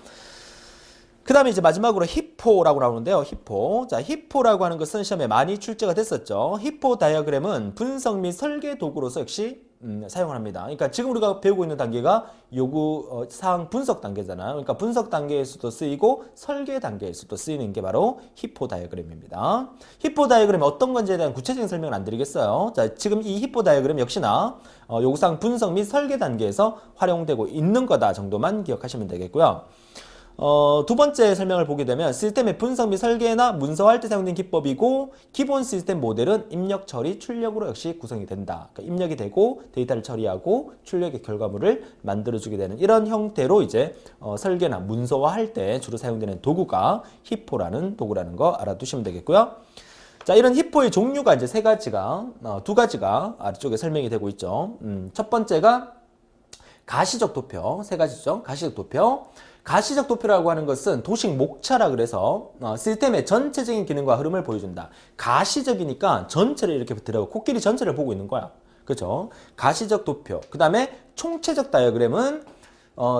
그 다음에 이제 마지막으로 히포라고 나오는데요. 히포. 자, 히포라고 하는 것은 시험에 많이 출제가 됐었죠. 히포 다이어그램은 분석 및 설계 도구로서 역시 사용을 합니다. 그러니까 지금 우리가 배우고 있는 단계가 요구 사항 분석 단계잖아요. 그러니까 분석 단계에서도 쓰이고 설계 단계에서도 쓰이는 게 바로 히포 다이어그램입니다. 히포 다이어그램이 어떤 건지에 대한 구체적인 설명을 안 드리겠어요. 자, 지금 이 히포 다이어그램 역시나 요구사항 분석 및 설계 단계에서 활용되고 있는 거다 정도만 기억하시면 되겠고요. 두 번째 설명을 보게 되면 시스템의 분석 및 설계나 문서화할 때 사용된 기법이고 기본 시스템 모델은 입력, 처리, 출력으로 역시 구성이 된다. 그러니까 입력이 되고 데이터를 처리하고 출력의 결과물을 만들어주게 되는 이런 형태로 이제 설계나 문서화할 때 주로 사용되는 도구가 히포라는 도구라는 거 알아두시면 되겠고요. 자, 이런 히포의 종류가 이제 두 가지가 아래쪽에 설명이 되고 있죠. 첫 번째가 가시적 도표, 세 가지죠. 가시적 도표. 가시적 도표라고 하는 것은 도식 목차라 그래서 시스템의 전체적인 기능과 흐름을 보여준다. 가시적이니까 전체를 이렇게 들어가고 코끼리 전체를 보고 있는 거야. 그죠? 가시적 도표. 그 다음에 총체적 다이어그램은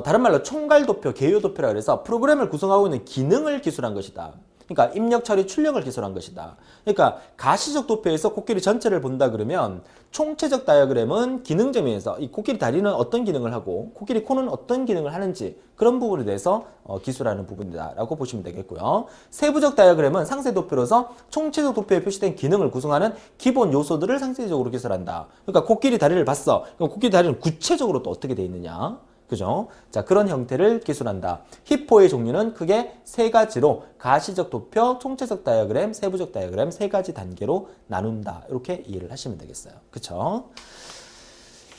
다른 말로 총괄 도표, 개요 도표라 그래서 프로그램을 구성하고 있는 기능을 기술한 것이다. 그러니까 입력, 처리, 출력을 기술한 것이다. 그러니까 가시적 도표에서 코끼리 전체를 본다 그러면 총체적 다이어그램은 기능 점에서 이 코끼리 다리는 어떤 기능을 하고 코끼리 코는 어떤 기능을 하는지 그런 부분에 대해서 기술하는 부분이다라고 보시면 되겠고요. 세부적 다이어그램은 상세 도표로서 총체적 도표에 표시된 기능을 구성하는 기본 요소들을 상세적으로 기술한다. 그러니까 코끼리 다리를 봤어. 그럼 코끼리 다리는 구체적으로 또 어떻게 돼 있느냐? 그죠? 자, 그런 형태를 기술한다. 히포의 종류는 크게 세 가지로 가시적 도표, 총체적 다이어그램, 세부적 다이어그램 세 가지 단계로 나눈다. 이렇게 이해를 하시면 되겠어요. 그쵸?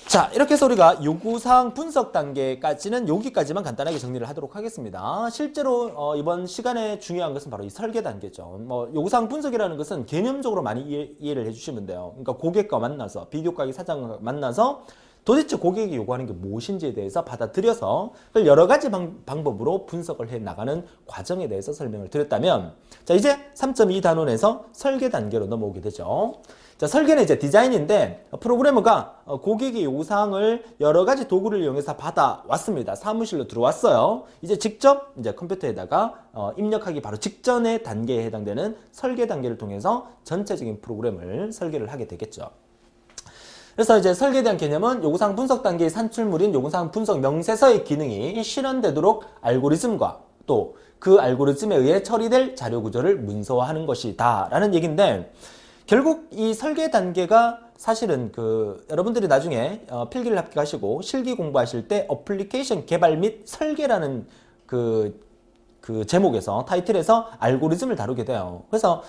자, 이렇게 해서 우리가 요구사항 분석 단계까지는 여기까지만 간단하게 정리를 하도록 하겠습니다. 실제로 이번 시간에 중요한 것은 바로 이 설계 단계죠. 요구사항 분석이라는 것은 개념적으로 많이 이해를 해주시면 돼요. 그러니까 고객과 만나서, 비디오 가게 사장과 만나서 도대체 고객이 요구하는 게 무엇인지에 대해서 받아들여서 여러 가지 방법으로 분석을 해 나가는 과정에 대해서 설명을 드렸다면, 자, 이제 3.2 단원에서 설계 단계로 넘어오게 되죠. 자, 설계는 이제 디자인인데 프로그래머가 고객의 요구사항을 여러 가지 도구를 이용해서 받아왔습니다. 사무실로 들어왔어요. 이제 직접 이제 컴퓨터에다가 입력하기 바로 직전의 단계에 해당되는 설계 단계를 통해서 전체적인 프로그램을 설계를 하게 되겠죠. 그래서 이제 설계에 대한 개념은 요구사항 분석 단계의 산출물인 요구사항 분석 명세서의 기능이 실현되도록 알고리즘과 또 그 알고리즘에 의해 처리될 자료 구조를 문서화하는 것이다 라는 얘기인데, 결국 이 설계 단계가 사실은 여러분들이 나중에 필기를 합격하시고 실기 공부하실 때 어플리케이션 개발 및 설계라는 그 제목에서 타이틀에서 알고리즘을 다루게 돼요. 그래서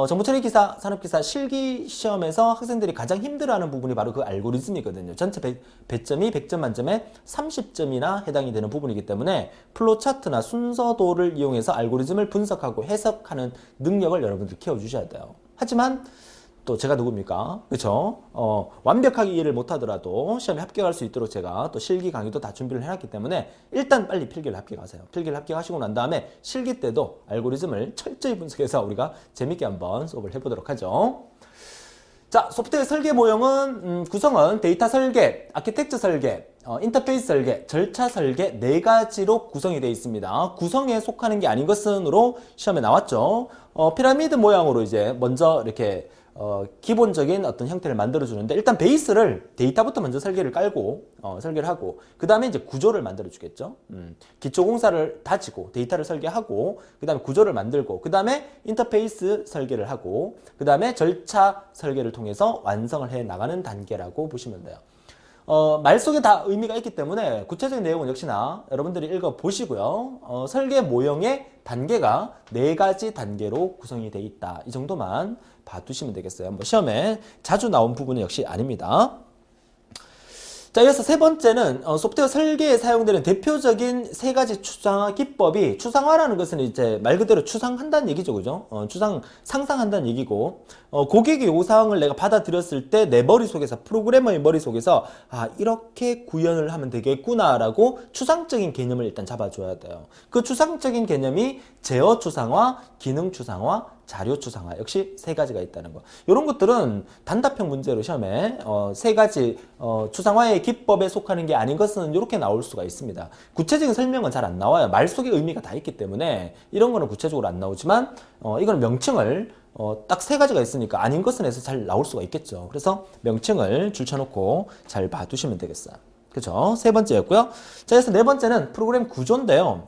정보처리 기사, 산업기사 실기 시험에서 학생들이 가장 힘들어하는 부분이 바로 그 알고리즘이거든요. 전체 100점이 100점 만점에 30점이나 해당이 되는 부분이기 때문에 플로우 차트나 순서도를 이용해서 알고리즘을 분석하고 해석하는 능력을 여러분들 키워주셔야 돼요. 하지만 또 제가 누굽니까? 그쵸? 완벽하게 이해를 못하더라도 시험에 합격할 수 있도록 제가 또 실기 강의도 다 준비를 해놨기 때문에 일단 빨리 필기를 합격하세요. 필기를 합격하시고 난 다음에 실기 때도 알고리즘을 철저히 분석해서 우리가 재밌게 한번 수업을 해보도록 하죠. 자, 소프트웨어 설계 모형은 구성은 데이터 설계, 아키텍처 설계, 인터페이스 설계, 절차 설계 네 가지로 구성이 되어 있습니다. 구성에 속하는 게 아닌 것은으로 시험에 나왔죠. 피라미드 모양으로 이제 먼저 이렇게 기본적인 어떤 형태를 만들어 주는데, 일단 베이스를 데이터부터 먼저 설계를 깔고 설계를 하고 그 다음에 이제 구조를 만들어 주겠죠. 기초공사를 다지고 데이터를 설계하고 그 다음에 구조를 만들고 그 다음에 인터페이스 설계를 하고 그 다음에 절차 설계를 통해서 완성을 해 나가는 단계라고 보시면 돼요. 말 속에 다 의미가 있기 때문에 구체적인 내용은 역시나 여러분들이 읽어보시고요. 설계 모형의 단계가 네 가지 단계로 구성이 되어 있다. 이 정도만 봐두시면 되겠어요. 시험에 자주 나온 부분은 역시 아닙니다. 자, 이어서 세 번째는 소프트웨어 설계에 사용되는 대표적인 세 가지 추상화 기법이, 추상화라는 것은 이제 말 그대로 추상한다는 얘기죠. 그죠? 상상한다는 얘기고, 고객의 요구사항을 내가 받아들였을 때 내 머릿속에서, 프로그래머의 머릿속에서 이렇게 구현을 하면 되겠구나라고 추상적인 개념을 일단 잡아줘야 돼요. 그 추상적인 개념이 제어 추상화, 기능 추상화, 자료 추상화, 역시 세 가지가 있다는 거. 이런 것들은 단답형 문제로 시험에 세 가지 추상화의 기법에 속하는 게 아닌 것은 이렇게 나올 수가 있습니다. 구체적인 설명은 잘 안 나와요. 말 속에 의미가 다 있기 때문에 이런 거는 구체적으로 안 나오지만 이건 명칭을 딱 세 가지가 있으니까 아닌 것은 해서 잘 나올 수가 있겠죠. 그래서 명칭을 줄쳐놓고 잘 봐두시면 되겠어요. 그죠? 세 번째였고요. 자, 그래서 네 번째는 프로그램 구조인데요.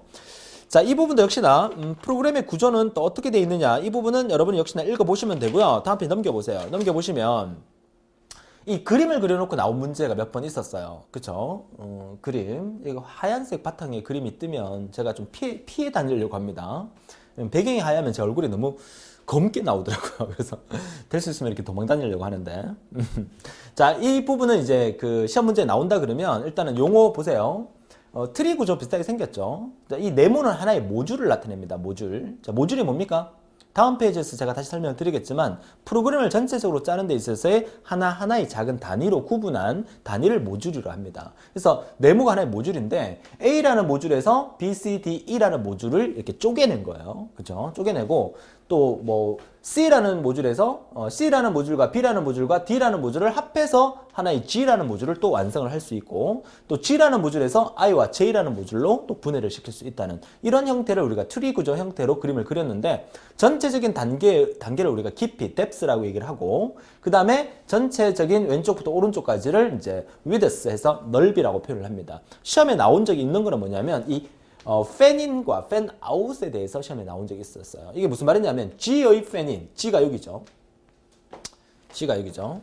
자, 이 부분도 역시나 프로그램의 구조는 또 어떻게 되어 있느냐, 이 부분은 여러분이 역시나 읽어보시면 되고요. 다음 페이지 넘겨보세요. 넘겨보시면 이 그림을 그려놓고 나온 문제가 몇 번 있었어요. 그쵸? 그림. 이거 하얀색 바탕에 그림이 뜨면 제가 좀 피해 다니려고 합니다. 배경이 하얗면 제 얼굴이 너무 검게 나오더라고요. 그래서 될 수 있으면 이렇게 도망 다니려고 하는데. 자, 이 부분은 이제 그 시험 문제에 나온다 그러면 일단은 용어 보세요. 트리 구조 비슷하게 생겼죠. 자, 이 네모는 하나의 모듈을 나타냅니다. 모듈. 자, 모듈이 뭡니까? 다음 페이지에서 제가 다시 설명을 드리겠지만 프로그램을 전체적으로 짜는 데 있어서의 하나하나의 작은 단위로 구분한 단위를 모듈이라고 합니다. 그래서 네모가 하나의 모듈인데 A라는 모듈에서 B, C, D, E라는 모듈을 이렇게 쪼개낸 거예요. 그죠? 쪼개내고 또 뭐 C라는 모듈에서 C라는 모듈과 B라는 모듈과 D라는 모듈을 합해서 하나의 G라는 모듈을 또 완성을 할 수 있고 또 G라는 모듈에서 I와 J라는 모듈로 또 분해를 시킬 수 있다는 이런 형태를 우리가 트리 구조 형태로 그림을 그렸는데 전체적인 단계를 우리가 깊이, depth라고 얘기를 하고 그 다음에 전체적인 왼쪽부터 오른쪽까지를 이제 width 해서 넓이라고 표현을 합니다. 시험에 나온 적이 있는 거는 뭐냐면 이 팬인과 팬아웃에 대해서 시험에 나온 적이 있었어요. 이게 무슨 말이냐면 G의 팬인, G가 여기죠. G가 여기죠.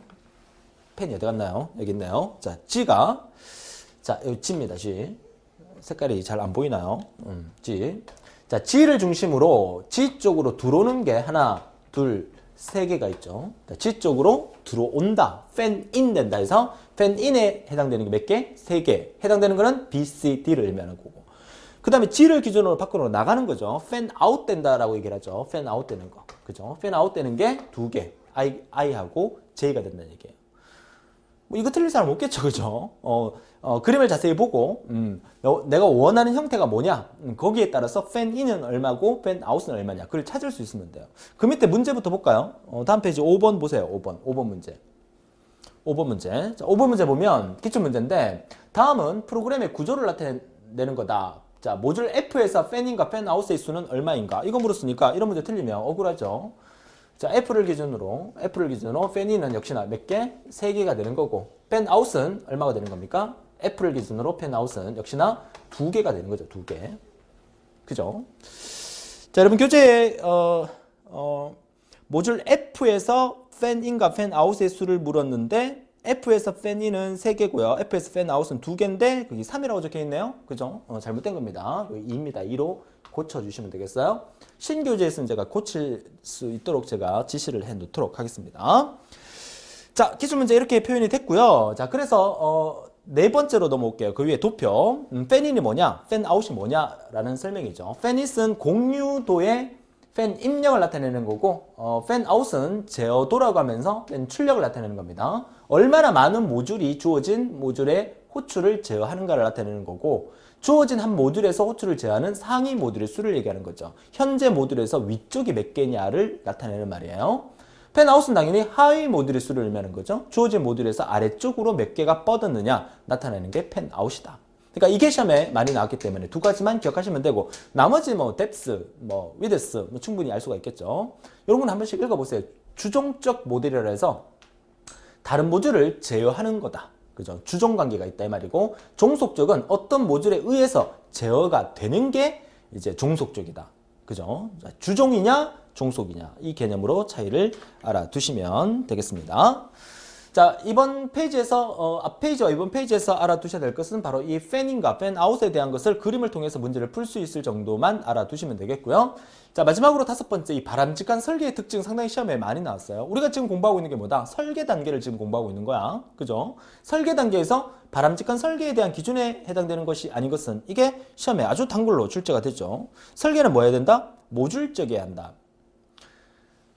팬이 어디 갔나요? 여기 있네요. 자, G가 자, 여기 G입니다. G. 색깔이 잘 안 보이나요? G. 자, G를 중심으로 G 쪽으로 들어오는 게 하나, 둘, 세 개가 있죠. 자, G 쪽으로 들어온다. 팬인 된다 해서 팬인에 해당되는 게 몇 개? 세 개. 해당되는 거는 B, C, D를 의미하는 거고. 그 다음에 G를 기준으로 밖으로 나가는 거죠. 팬 아웃 된다라고 얘기를 하죠. 팬 아웃 되는 거. 그죠? 팬 아웃 되는 게 두 개. I하고 J가 된다는 얘기예요. 뭐 이거 틀릴 사람 없겠죠. 그죠? 그림을 자세히 보고, 내가 원하는 형태가 뭐냐? 거기에 따라서 팬 인은 얼마고 팬 아웃은 얼마냐? 그걸 찾을 수 있으면 돼요. 그 밑에 문제부터 볼까요? 다음 페이지 5번 보세요. 5번 문제. 5번 문제. 자, 5번 문제 보면 기출 문제인데, 다음은 프로그램의 구조를 나타내는 거다. 자, 모듈 F에서 팬인과 팬 아웃의 수는 얼마인가? 이거 물었으니까 이런 문제 틀리면 억울하죠. 자, F를 기준으로 팬인은 역시나 몇 개? 3개가 되는 거고 팬 아웃은 얼마가 되는 겁니까? F를 기준으로 팬 아웃은 역시나 2개가 되는 거죠. 2개. 그죠? 자, 여러분 교재에 모듈 F에서 팬인과 팬 아웃의 수를 물었는데 F에서 팬인은 3개고요. F에서 팬 아웃은 2개인데 거기 3이라고 적혀 있네요. 그죠? 잘못된 겁니다. 여기 2입니다. 2로 고쳐주시면 되겠어요. 신교재에서는 제가 고칠 수 있도록 제가 지시를 해 놓도록 하겠습니다. 자, 기출문제 이렇게 표현이 됐고요. 자, 그래서 네 번째로 넘어올게요. 그 위에 도표. 팬인이 뭐냐? 팬 아웃이 뭐냐라는 설명이죠. 팬잇은 공유도의 팬 입력을 나타내는 거고 팬 아웃은 제어 돌아가면서 팬 출력을 나타내는 겁니다. 얼마나 많은 모듈이 주어진 모듈의 호출을 제어하는가를 나타내는 거고 주어진 한 모듈에서 호출을 제어하는 상위 모듈의 수를 얘기하는 거죠. 현재 모듈에서 위쪽이 몇 개냐를 나타내는 말이에요. 팬아웃은 당연히 하위 모듈의 수를 의미하는 거죠. 주어진 모듈에서 아래쪽으로 몇 개가 뻗었느냐 나타내는 게 팬아웃이다. 그러니까 이게 시험에 많이 나왔기 때문에 두 가지만 기억하시면 되고 나머지 뭐 depth, 뭐 width 뭐 충분히 알 수가 있겠죠. 이런 건 한 번씩 읽어보세요. 주종적 모델이라 해서 다른 모듈을 제어하는 거다. 그죠? 주종 관계가 있다 이 말이고 종속적은 어떤 모듈에 의해서 제어가 되는 게 이제 종속적이다. 그죠? 주종이냐 종속이냐 이 개념으로 차이를 알아두시면 되겠습니다. 자, 이번 페이지에서 앞 페이지와 이번 페이지에서 알아두셔야 될 것은 바로 이 팬인과 팬아웃에 대한 것을 그림을 통해서 문제를 풀 수 있을 정도만 알아두시면 되겠고요. 자, 마지막으로 다섯 번째 이 바람직한 설계의 특징 상당히 시험에 많이 나왔어요. 우리가 지금 공부하고 있는 게 뭐다? 설계 단계를 지금 공부하고 있는 거야. 그죠? 설계 단계에서 바람직한 설계에 대한 기준에 해당되는 것이 아닌 것은 이게 시험에 아주 단골로 출제가 되죠. 설계는 뭐 해야 된다? 모듈적이어야 한다.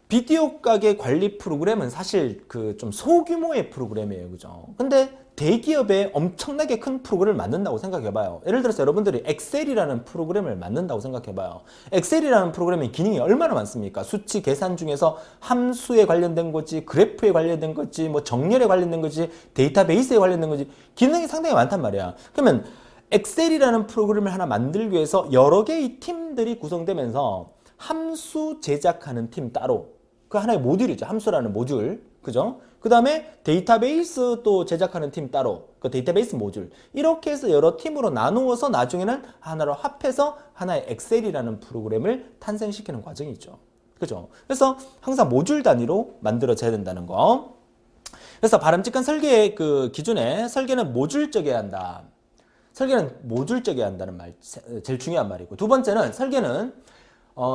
비디오 가게 관리 프로그램은 사실 그 좀 소규모의 프로그램이에요. 그죠? 근데 대기업에 엄청나게 큰 프로그램을 만든다고 생각해봐요. 예를 들어서 여러분들이 엑셀이라는 프로그램을 만든다고 생각해봐요. 엑셀이라는 프로그램의 기능이 얼마나 많습니까? 수치 계산 중에서 함수에 관련된 거지, 그래프에 관련된 거지, 뭐 정렬에 관련된 거지, 데이터베이스에 관련된 거지, 기능이 상당히 많단 말이야. 그러면 엑셀이라는 프로그램을 하나 만들기 위해서 여러 개의 팀들이 구성되면서 함수 제작하는 팀 따로, 그 하나의 모듈이죠. 함수라는 모듈. 그죠? 그 다음에 데이터베이스 또 제작하는 팀 따로, 그 데이터베이스 모듈. 이렇게 해서 여러 팀으로 나누어서 나중에는 하나로 합해서 하나의 엑셀이라는 프로그램을 탄생시키는 과정이죠. 그죠? 그래서 항상 모듈 단위로 만들어져야 된다는 거. 그래서 바람직한 설계의 그 기준에 설계는 모듈적이어야 한다. 설계는 모듈적이어야 한다는 말, 제일 중요한 말이고, 두 번째는 설계는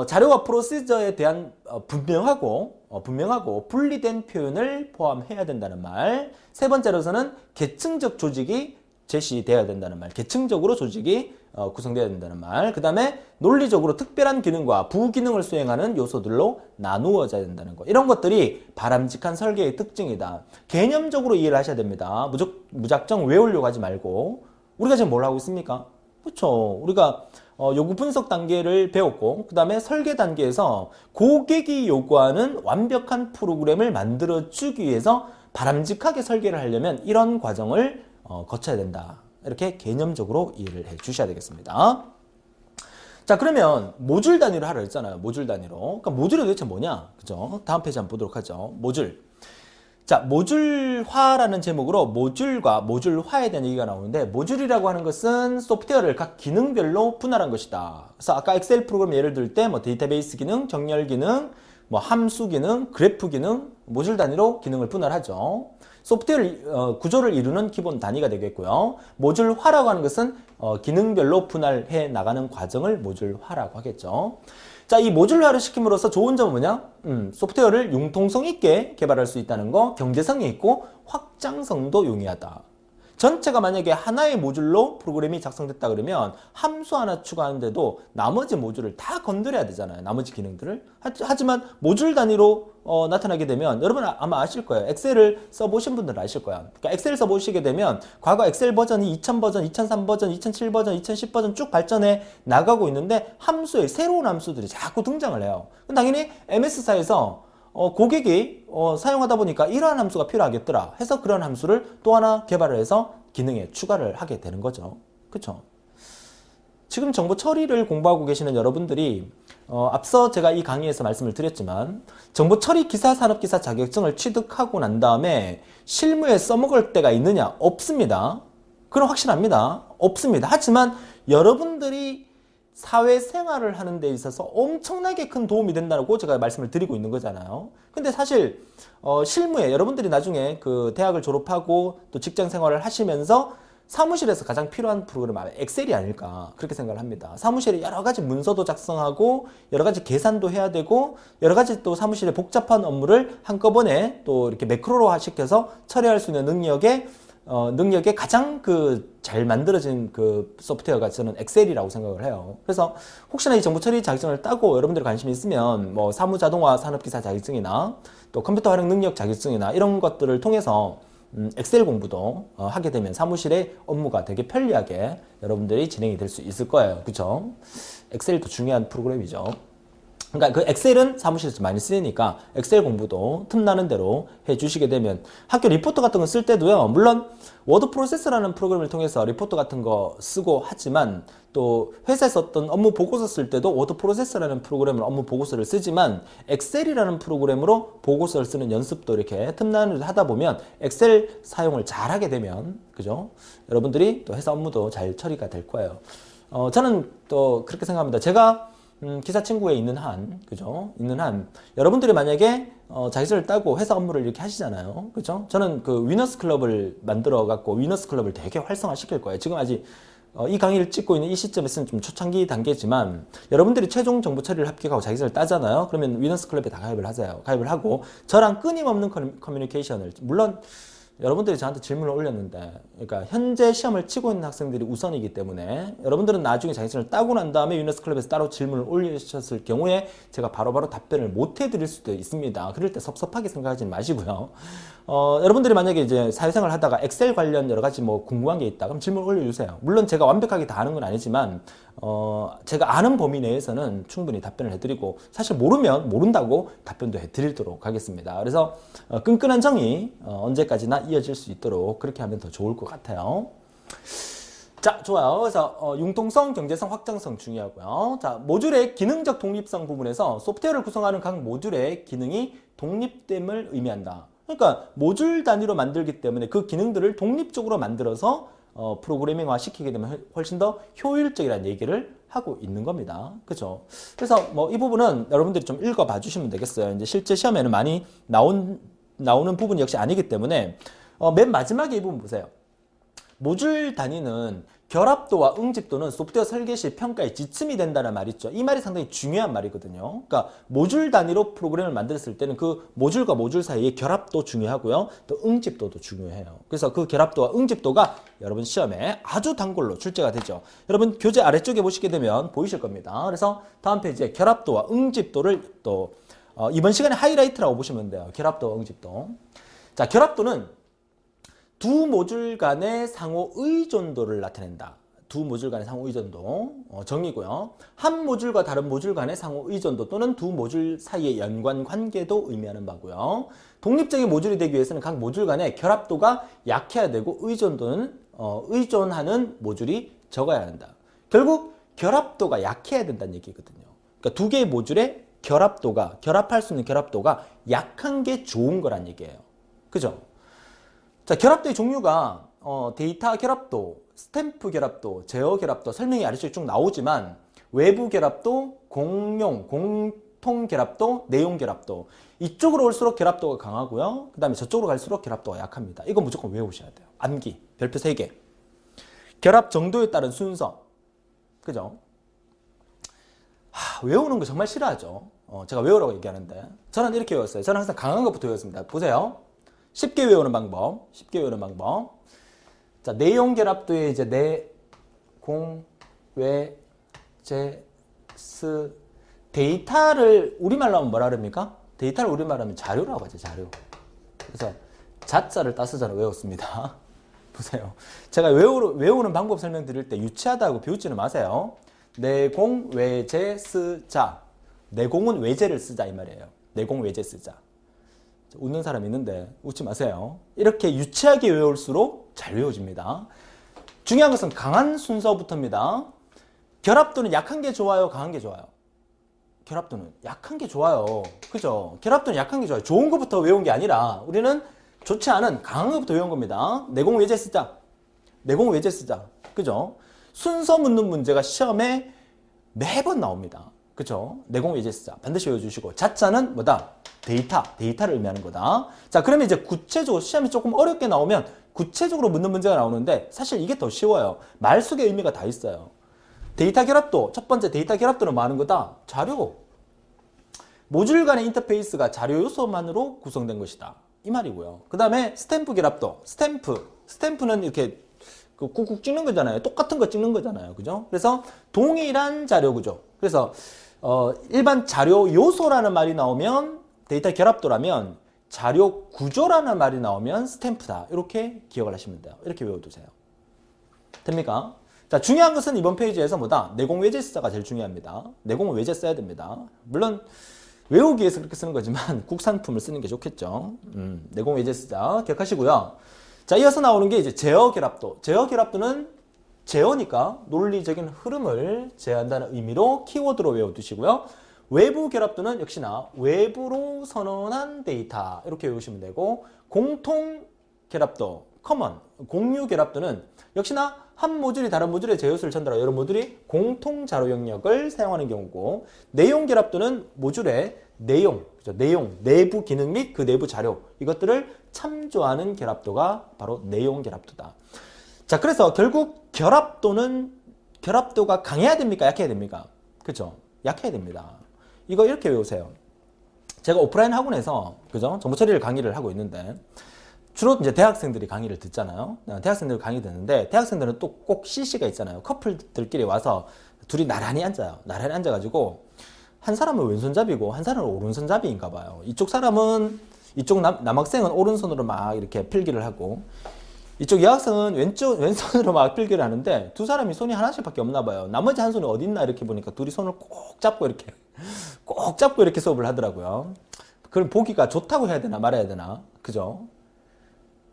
자료와 프로시저에 대한 분명하고 분리된 표현을 포함해야 된다는 말. 세 번째로서는 계층적 조직이 제시되어야 된다는 말. 계층적으로 조직이 구성되어야 된다는 말. 그 다음에 논리적으로 특별한 기능과 부기능을 수행하는 요소들로 나누어져야 된다는 거. 이런 것들이 바람직한 설계의 특징이다. 개념적으로 이해를 하셔야 됩니다. 무작정 외우려고 하지 말고. 우리가 지금 뭘 하고 있습니까? 그렇죠. 우리가 요구 분석 단계를 배웠고, 그 다음에 설계 단계에서 고객이 요구하는 완벽한 프로그램을 만들어주기 위해서 바람직하게 설계를 하려면 이런 과정을 거쳐야 된다. 이렇게 개념적으로 이해를 해 주셔야 되겠습니다. 자, 그러면 모듈 단위로 하라 했잖아요. 모듈 단위로. 그러니까 모듈이 도대체 뭐냐? 그죠? 다음 페이지 한번 보도록 하죠. 모듈. 자, 모듈화라는 제목으로 모듈과 모듈화에 대한 얘기가 나오는데, 모듈이라고 하는 것은 소프트웨어를 각 기능별로 분할한 것이다. 그래서 아까 엑셀 프로그램 예를 들 때 뭐 데이터베이스 기능, 정렬 기능, 뭐 함수 기능, 그래프 기능, 모듈 단위로 기능을 분할하죠. 소프트웨어 구조를 이루는 기본 단위가 되겠고요. 모듈화라고 하는 것은 기능별로 분할해 나가는 과정을 모듈화라고 하겠죠. 자, 이 모듈화를 시킴으로써 좋은 점은 뭐냐? 소프트웨어를 융통성 있게 개발할 수 있다는 거, 경제성이 있고 확장성도 용이하다. 전체가 만약에 하나의 모듈로 프로그램이 작성됐다 그러면 함수 하나 추가하는데도 나머지 모듈을 다 건드려야 되잖아요. 나머지 기능들을. 하지만 모듈 단위로 나타나게 되면 여러분 아마 아실 거예요. 엑셀을 써보신 분들은 아실 거야. 그러니까 엑셀 써보시게 되면 과거 엑셀 버전이 2000 버전, 2003 버전, 2007 버전, 2010 버전 쭉 발전해 나가고 있는데 함수에 새로운 함수들이 자꾸 등장을 해요. 당연히 MS사에서 고객이 사용하다 보니까 이러한 함수가 필요하겠더라 해서 그런 함수를 또 하나 개발을 해서 기능에 추가를 하게 되는 거죠. 그렇죠? 지금 정보 처리를 공부하고 계시는 여러분들이 앞서 제가 이 강의에서 말씀을 드렸지만 정보 처리 기사, 산업기사 자격증을 취득하고 난 다음에 실무에 써먹을 때가 있느냐? 없습니다. 그건 확실합니다. 없습니다. 하지만 여러분들이 사회생활을 하는 데 있어서 엄청나게 큰 도움이 된다고 제가 말씀을 드리고 있는 거잖아요. 근데 사실 실무에 여러분들이 나중에 그 대학을 졸업하고 또 직장 생활을 하시면서 사무실에서 가장 필요한 프로그램은 아마 엑셀이 아닐까 그렇게 생각을 합니다. 사무실에 여러 가지 문서도 작성하고 여러 가지 계산도 해야 되고 여러 가지 또 사무실의 복잡한 업무를 한꺼번에 또 이렇게 매크로화 시켜서 처리할 수 있는 능력에 가장 잘 만들어진 그 소프트웨어가 저는 엑셀이라고 생각을 해요. 그래서 혹시나 이 정보 처리 자격증을 따고 여러분들이 관심이 있으면 뭐 사무자동화 산업기사 자격증이나 또 컴퓨터 활용 능력 자격증이나 이런 것들을 통해서 엑셀 공부도 하게 되면 사무실의 업무가 되게 편리하게 여러분들이 진행이 될 수 있을 거예요. 그렇죠? 엑셀도 중요한 프로그램이죠. 그러니까 그 엑셀은 사무실에서 많이 쓰니까 엑셀 공부도 틈나는 대로 해주시게 되면 학교 리포트 같은 거 쓸 때도요. 물론 워드 프로세서라는 프로그램을 통해서 리포트 같은 거 쓰고 하지만 또 회사에서 어떤 업무 보고서 쓸 때도 워드 프로세서라는 프로그램을 업무 보고서를 쓰지만 엑셀이라는 프로그램으로 보고서를 쓰는 연습도 이렇게 틈나는 대로 하다 보면 엑셀 사용을 잘 하게 되면 그죠? 여러분들이 또 회사 업무도 잘 처리가 될 거예요. 저는 또 그렇게 생각합니다. 제가 기사 친구에 있는 한, 그죠? 있는 한, 여러분들이 만약에, 자격증을 따고 회사 업무를 이렇게 하시잖아요. 그죠? 저는 그 위너스 클럽을 만들어갖고 위너스 클럽을 되게 활성화 시킬 거예요. 지금 아직, 이 강의를 찍고 있는 이 시점에서는 좀 초창기 단계지만, 여러분들이 최종 정보 처리를 합격하고 자격증을 따잖아요. 그러면 위너스 클럽에 다 가입을 하세요. 가입을 하고, 저랑 끊임없는 커뮤니케이션을, 물론, 여러분들이 저한테 질문을 올렸는데 그러니까 현재 시험을 치고 있는 학생들이 우선이기 때문에 여러분들은 나중에 자격증을 따고 난 다음에 유네스 클럽에서 따로 질문을 올리셨을 경우에 제가 바로바로 답변을 못 해드릴 수도 있습니다. 그럴 때 섭섭하게 생각하지 마시고요. 여러분들이 만약에 이제 사회생활 하다가 엑셀 관련 여러 가지 뭐 궁금한 게 있다 그럼 질문 올려주세요. 물론 제가 완벽하게 다 아는 건 아니지만 제가 아는 범위 내에서는 충분히 답변을 해드리고 사실 모르면 모른다고 답변도 해드리도록 하겠습니다. 그래서 끈끈한 정이 언제까지나 이어질 수 있도록 그렇게 하면 더 좋을 것 같아요. 자, 좋아요. 그래서 융통성, 경제성, 확장성 중요하고요. 자, 모듈의 기능적 독립성 부분에서 소프트웨어를 구성하는 각 모듈의 기능이 독립됨을 의미한다. 그러니까 모듈 단위로 만들기 때문에 그 기능들을 독립적으로 만들어서 프로그래밍화 시키게 되면 훨씬 더 효율적이라는 얘기를 하고 있는 겁니다. 그죠? 그래서 뭐 이 부분은 여러분들이 좀 읽어봐 주시면 되겠어요. 이제 실제 시험에는 많이 나온 나오는 부분이 역시 아니기 때문에 맨 마지막에 이 부분 보세요. 모듈 단위는 결합도와 응집도는 소프트웨어 설계 시 평가의 지침이 된다는 말이 있죠. 이 말이 상당히 중요한 말이거든요. 그러니까 모듈 단위로 프로그램을 만들었을 때는 그 모듈과 모듈 사이의 결합도 중요하고요. 또 응집도도 중요해요. 그래서 그 결합도와 응집도가 여러분 시험에 아주 단골로 출제가 되죠. 여러분 교재 아래쪽에 보시게 되면 보이실 겁니다. 그래서 다음 페이지에 결합도와 응집도를 또 이번 시간에 하이라이트라고 보시면 돼요. 결합도와 응집도. 자, 결합도는 두 모듈 간의 상호 의존도를 나타낸다. 두 모듈 간의 상호 의존도 정의고요. 한 모듈과 다른 모듈 간의 상호 의존도 또는 두 모듈 사이의 연관 관계도 의미하는 바고요. 독립적인 모듈이 되기 위해서는 각 모듈 간의 결합도가 약해야 되고 의존도는 의존하는 모듈이 적어야 한다. 결국 결합도가 약해야 된다는 얘기거든요. 그러니까 두 개의 모듈의 결합도가 결합할 수 있는 결합도가 약한 게 좋은 거란 얘기예요. 그죠? 자, 결합도의 종류가 데이터 결합도, 스탬프 결합도, 제어 결합도 설명이 아래쪽에 쭉 나오지만 외부 결합도, 공용, 공통 결합도, 내용 결합도 이쪽으로 올수록 결합도가 강하고요. 그 다음에 저쪽으로 갈수록 결합도가 약합니다. 이거 무조건 외우셔야 돼요. 암기, 별표 3개. 결합 정도에 따른 순서. 그죠? 외우는 거 정말 싫어하죠. 제가 외우라고 얘기하는데 저는 이렇게 외웠어요. 저는 항상 강한 것부터 외웠습니다. 보세요. 쉽게 외우는 방법. 쉽게 외우는 방법. 자, 내용 결합도에 이제 내공, 외, 제, 스 데이터를 우리말로 하면 뭐라 그럽니까? 데이터를 우리말로 하면 자료라고 하죠. 자료. 그래서 자자를 따서자로 외웠습니다. 보세요. 제가 외우는 방법 설명드릴 때 유치하다고 비웃지는 마세요. 내공, 외제, 쓰자. 내공은 외제를 쓰자 이 말이에요. 내공, 외제 쓰자. 웃는 사람 있는데 웃지 마세요. 이렇게 유치하게 외울수록 잘 외워집니다. 중요한 것은 강한 순서부터입니다. 결합도는 약한 게 좋아요? 강한 게 좋아요? 결합도는 약한 게 좋아요. 그죠? 결합도는 약한 게 좋아요. 좋은 것부터 외운 게 아니라 우리는 좋지 않은 강한 것부터 외운 겁니다. 내공 외제 쓰자. 내공 외제 쓰자. 그죠? 순서 묻는 문제가 시험에 매번 나옵니다. 그죠? 내공 외제 쓰자. 반드시 외워주시고 자자는 뭐다? 데이터를 의미하는 거다. 자, 그러면 이제 구체적으로 시험이 조금 어렵게 나오면 구체적으로 묻는 문제가 나오는데 사실 이게 더 쉬워요. 말 속에 의미가 다 있어요. 데이터 결합도, 첫 번째 데이터 결합도는 뭐 하는 거다? 자료. 모듈 간의 인터페이스가 자료 요소만으로 구성된 것이다. 이 말이고요. 그 다음에 스탬프 결합도. 스탬프는 이렇게 꾹꾹 찍는 거잖아요. 똑같은 거 찍는 거잖아요. 그죠? 그래서 동일한 자료 구조. 그래서 일반 자료 요소라는 말이 나오면 데이터 결합도라면 자료 구조라는 말이 나오면 스탬프다. 이렇게 기억을 하시면 돼요. 이렇게 외워두세요. 됩니까? 자, 중요한 것은 이번 페이지에서 뭐다? 내공 외제 쓰자가 제일 중요합니다. 내공은 외제 써야 됩니다. 물론 외우기 위해서 그렇게 쓰는 거지만 국산품을 쓰는 게 좋겠죠. 내공 외제 쓰자 기억하시고요. 자, 이어서 나오는 게 이제 제어 결합도. 제어 결합도는 제어니까 논리적인 흐름을 제어한다는 의미로 키워드로 외워두시고요. 외부 결합도는 역시나 외부로 선언한 데이터 이렇게 외우시면 되고 공통 결합도, 커먼, 공유 결합도는 역시나 한 모듈이 다른 모듈의 제요소를 전달하고 여러 모듈이 공통 자료 영역을 사용하는 경우고 내용 결합도는 모듈의 내용, 그죠? 내용, 내부 기능 및 그 내부 자료 이것들을 참조하는 결합도가 바로 내용 결합도다. 자, 그래서 결국 결합도가 강해야 됩니까? 약해야 됩니까? 그죠? 약해야 됩니다. 이거 이렇게 외우세요. 제가 오프라인 학원에서 그죠? 정보 처리를 강의를 하고 있는데 주로 이제 대학생들이 강의를 듣잖아요. 대학생들 강의 듣는데 대학생들은 또 꼭 CC가 있잖아요. 커플들끼리 와서 둘이 나란히 앉아요. 나란히 앉아가지고 한 사람은 왼손잡이고 한 사람은 오른손잡이인가 봐요. 이쪽 사람은 이쪽 남학생은 오른손으로 막 이렇게 필기를 하고 이쪽 여학생은 왼손으로 막 필기를 하는데 두 사람이 손이 하나씩밖에 없나 봐요. 나머지 한 손이 어디 있나 이렇게 보니까 둘이 손을 꼭 잡고 이렇게 수업을 하더라고요. 그럼 보기가 좋다고 해야 되나 말아야 되나? 그죠?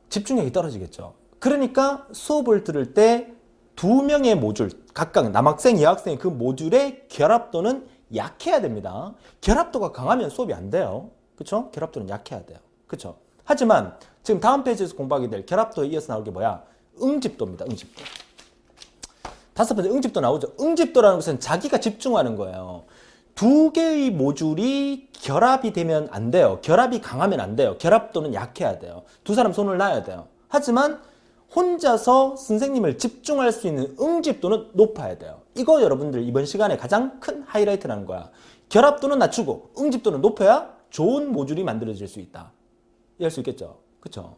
집중력이 떨어지겠죠. 그러니까 수업을 들을 때 두 명의 모듈, 각각 남학생, 여학생의 그 모듈의 결합도는 약해야 됩니다. 결합도가 강하면 수업이 안 돼요. 그쵸? 결합도는 약해야 돼요. 그쵸? 하지만 지금 다음 페이지에서 공부하게 될 결합도에 이어서 나올 게 뭐야? 응집도입니다. 응집도. 다섯 번째 응집도 나오죠. 응집도라는 것은 자기가 집중하는 거예요. 두 개의 모듈이 결합이 되면 안 돼요. 결합이 강하면 안 돼요. 결합도는 약해야 돼요. 두 사람 손을 놔야 돼요. 하지만 혼자서 선생님을 집중할 수 있는 응집도는 높아야 돼요. 이거 여러분들 이번 시간에 가장 큰 하이라이트라는 거야. 결합도는 낮추고 응집도는 높여야 좋은 모듈이 만들어질 수 있다. 이해할 수 있겠죠? 그쵸?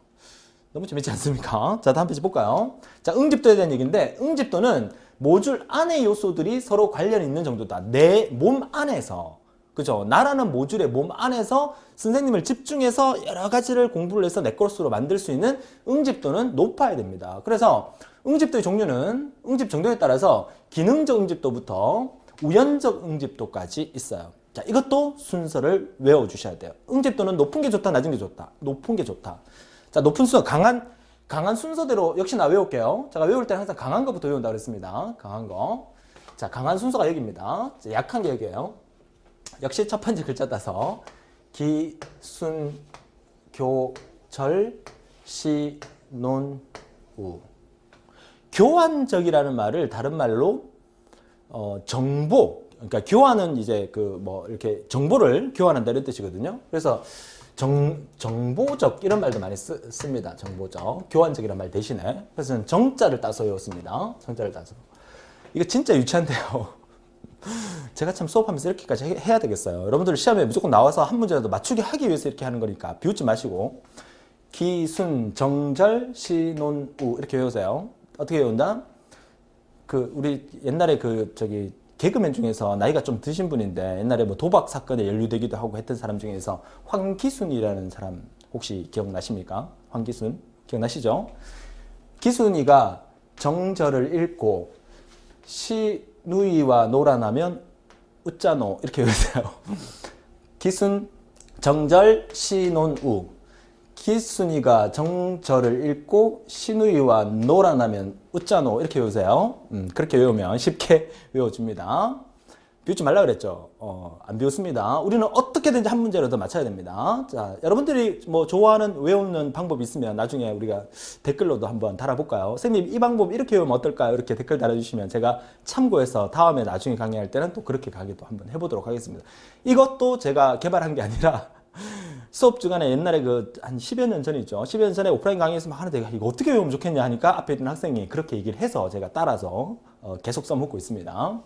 너무 재밌지 않습니까? 자, 다음 페이지 볼까요? 자, 응집도에 대한 얘기인데, 응집도는 모듈 안의 요소들이 서로 관련이 있는 정도다. 내 몸 안에서. 그죠? 나라는 모듈의 몸 안에서 선생님을 집중해서 여러 가지를 공부를 해서 내 것으로 만들 수 있는 응집도는 높아야 됩니다. 그래서 응집도의 종류는 응집 정도에 따라서 기능적 응집도부터 우연적 응집도까지 있어요. 자, 이것도 순서를 외워주셔야 돼요. 응집도는 높은 게 좋다, 낮은 게 좋다. 높은 게 좋다. 자, 높은 순서, 강한 순서대로 역시나 외울게요. 제가 외울 때는 항상 강한 거부터 외운다고 그랬습니다. 강한 거. 자, 강한 순서가 여기입니다. 자, 약한 게 여기예요. 역시 첫 번째 글자 따서 기, 순, 교, 절, 시, 논, 우. 교환적이라는 말을 다른 말로 정보, 그러니까 교환은 이제 이렇게 정보를 교환한다 이런 뜻이거든요. 그래서 정보적 이런 말도 많이 씁니다. 정보적. 교환적이라는 말 대신에. 그래서 저는 정자를 따서 외웠습니다. 정자를 따서. 이거 진짜 유치한데요. 제가 참 수업하면서 이렇게까지 해야 되겠어요. 여러분들 시험에 무조건 나와서 한 문제라도 맞추게 하기 위해서 이렇게 하는 거니까 비웃지 마시고 기, 순, 정절, 시, 논, 우 이렇게 외우세요. 어떻게 외운다? 우리 옛날에 개그맨 중에서 나이가 좀 드신 분인데 옛날에 뭐 도박 사건에 연루되기도 하고 했던 사람 중에서 황기순이라는 사람 혹시 기억나십니까? 황기순 기억나시죠? 기순이가 정절을 읽고 시누이와 노란하면 웃자노 이렇게 외우세요. 기순 정절 시논우. 기순이가 정절을 읽고 시누이와 노란하면 웃자노 이렇게 외우세요. 그렇게 외우면 쉽게 외워집니다. 비웃지 말라 그랬죠. 안 비웃습니다. 우리는 어떻게든지 한 문제라도 맞춰야 됩니다. 자, 여러분들이 뭐 좋아하는 외우는 방법이 있으면 나중에 우리가 댓글로도 한번 달아볼까요? 선생님 이 방법 이렇게 외우면 어떨까요? 이렇게 댓글 달아주시면 제가 참고해서 다음에 나중에 강의할 때는 또 그렇게 강의도 한번 해보도록 하겠습니다. 이것도 제가 개발한 게 아니라 수업 주간에 옛날에 한 10여 년 전이죠. 10여 년 전에 오프라인 강의에서 막 하는데 이거 어떻게 외우면 좋겠냐 하니까 앞에 있는 학생이 그렇게 얘기를 해서 제가 따라서 계속 써먹고 있습니다.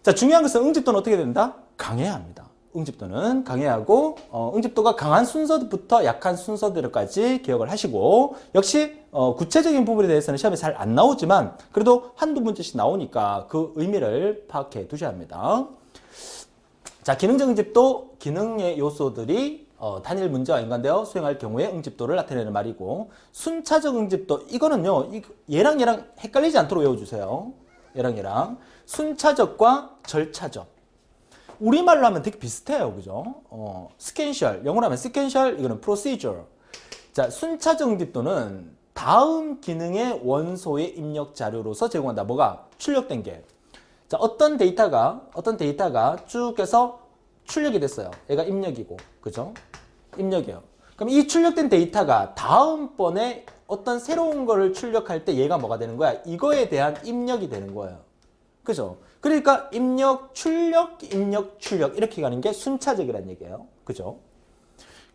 자, 중요한 것은 응집도는 어떻게 된다? 강해야 합니다. 응집도는 강해야 하고 응집도가 강한 순서부터 약한 순서대로까지 기억을 하시고 역시 구체적인 부분에 대해서는 시험에 잘 안 나오지만 그래도 한두 문제씩 나오니까 그 의미를 파악해 두셔야 합니다. 자, 기능적 응집도 기능의 요소들이 단일 문제와 연관되어 수행할 경우에 응집도를 나타내는 말이고 순차적 응집도 이거는요 얘랑 헷갈리지 않도록 외워주세요. 얘랑 순차적과 절차적 우리말로 하면 되게 비슷해요. 그죠? 스캔셜 영어로 하면 스캔셜 이거는 procedure. 자, 순차적 응집도는 다음 기능의 원소의 입력 자료로서 제공한다. 뭐가? 출력된 게. 자, 어떤 데이터가 쭉 해서 출력이 됐어요. 얘가 입력이고, 그죠? 입력이에요. 그럼 이 출력된 데이터가 다음번에 어떤 새로운 거를 출력할 때 얘가 뭐가 되는 거야? 이거에 대한 입력이 되는 거예요. 그죠? 그러니까 입력, 출력 이렇게 가는 게 순차적이라는 얘기예요. 그죠?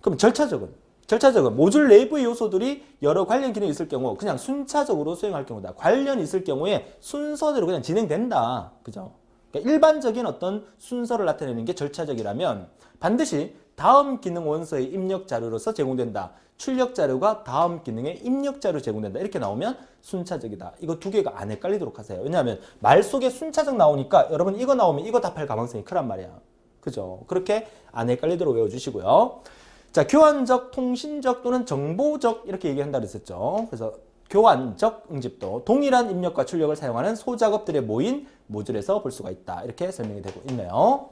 그럼 절차적은 모듈 내부의 요소들이 여러 관련 기능이 있을 경우 그냥 순차적으로 수행할 경우다. 관련이 있을 경우에 순서대로 그냥 진행된다. 그죠? 그러니까 일반적인 어떤 순서를 나타내는 게 절차적이라면 반드시 다음 기능 원소의 입력 자료로서 제공된다. 출력 자료가 다음 기능의 입력 자료 제공된다. 이렇게 나오면 순차적이다. 이거 두 개가 안 헷갈리도록 하세요. 왜냐하면 말 속에 순차적 나오니까 여러분 이거 나오면 이거 답할 가능성이 크란 말이야. 그죠? 그렇게 안 헷갈리도록 외워주시고요. 자, 교환적, 통신적 또는 정보적 이렇게 얘기한다 그랬었죠. 그래서 교환적 응집도 동일한 입력과 출력을 사용하는 소작업들의 모인 모듈에서 볼 수가 있다. 이렇게 설명이 되고 있네요.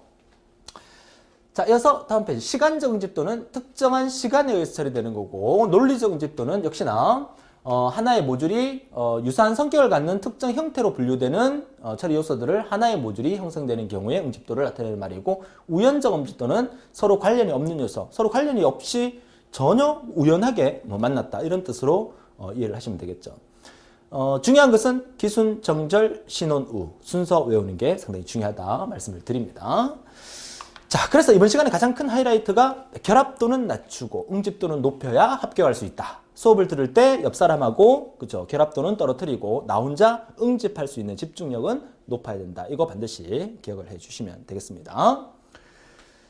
자, 이어서 다음 페이지. 시간적 응집도는 특정한 시간에 의해서 처리되는 거고 논리적 응집도는 역시나 하나의 모듈이 유사한 성격을 갖는 특정 형태로 분류되는 처리 요소들을 하나의 모듈이 형성되는 경우에 응집도를 나타내는 말이고 우연적 응집도는 서로 관련이 없는 요소, 서로 관련이 없이 전혀 우연하게 만났다 이런 뜻으로 이해를 하시면 되겠죠. 중요한 것은 기순, 정절, 신혼, 우 순서 외우는 게 상당히 중요하다 말씀을 드립니다. 자, 그래서 이번 시간에 가장 큰 하이라이트가 결합도는 낮추고 응집도는 높여야 합격할 수 있다. 수업을 들을 때 옆 사람하고 그죠? 결합도는 떨어뜨리고 나 혼자 응집할 수 있는 집중력은 높아야 된다. 이거 반드시 기억을 해주시면 되겠습니다.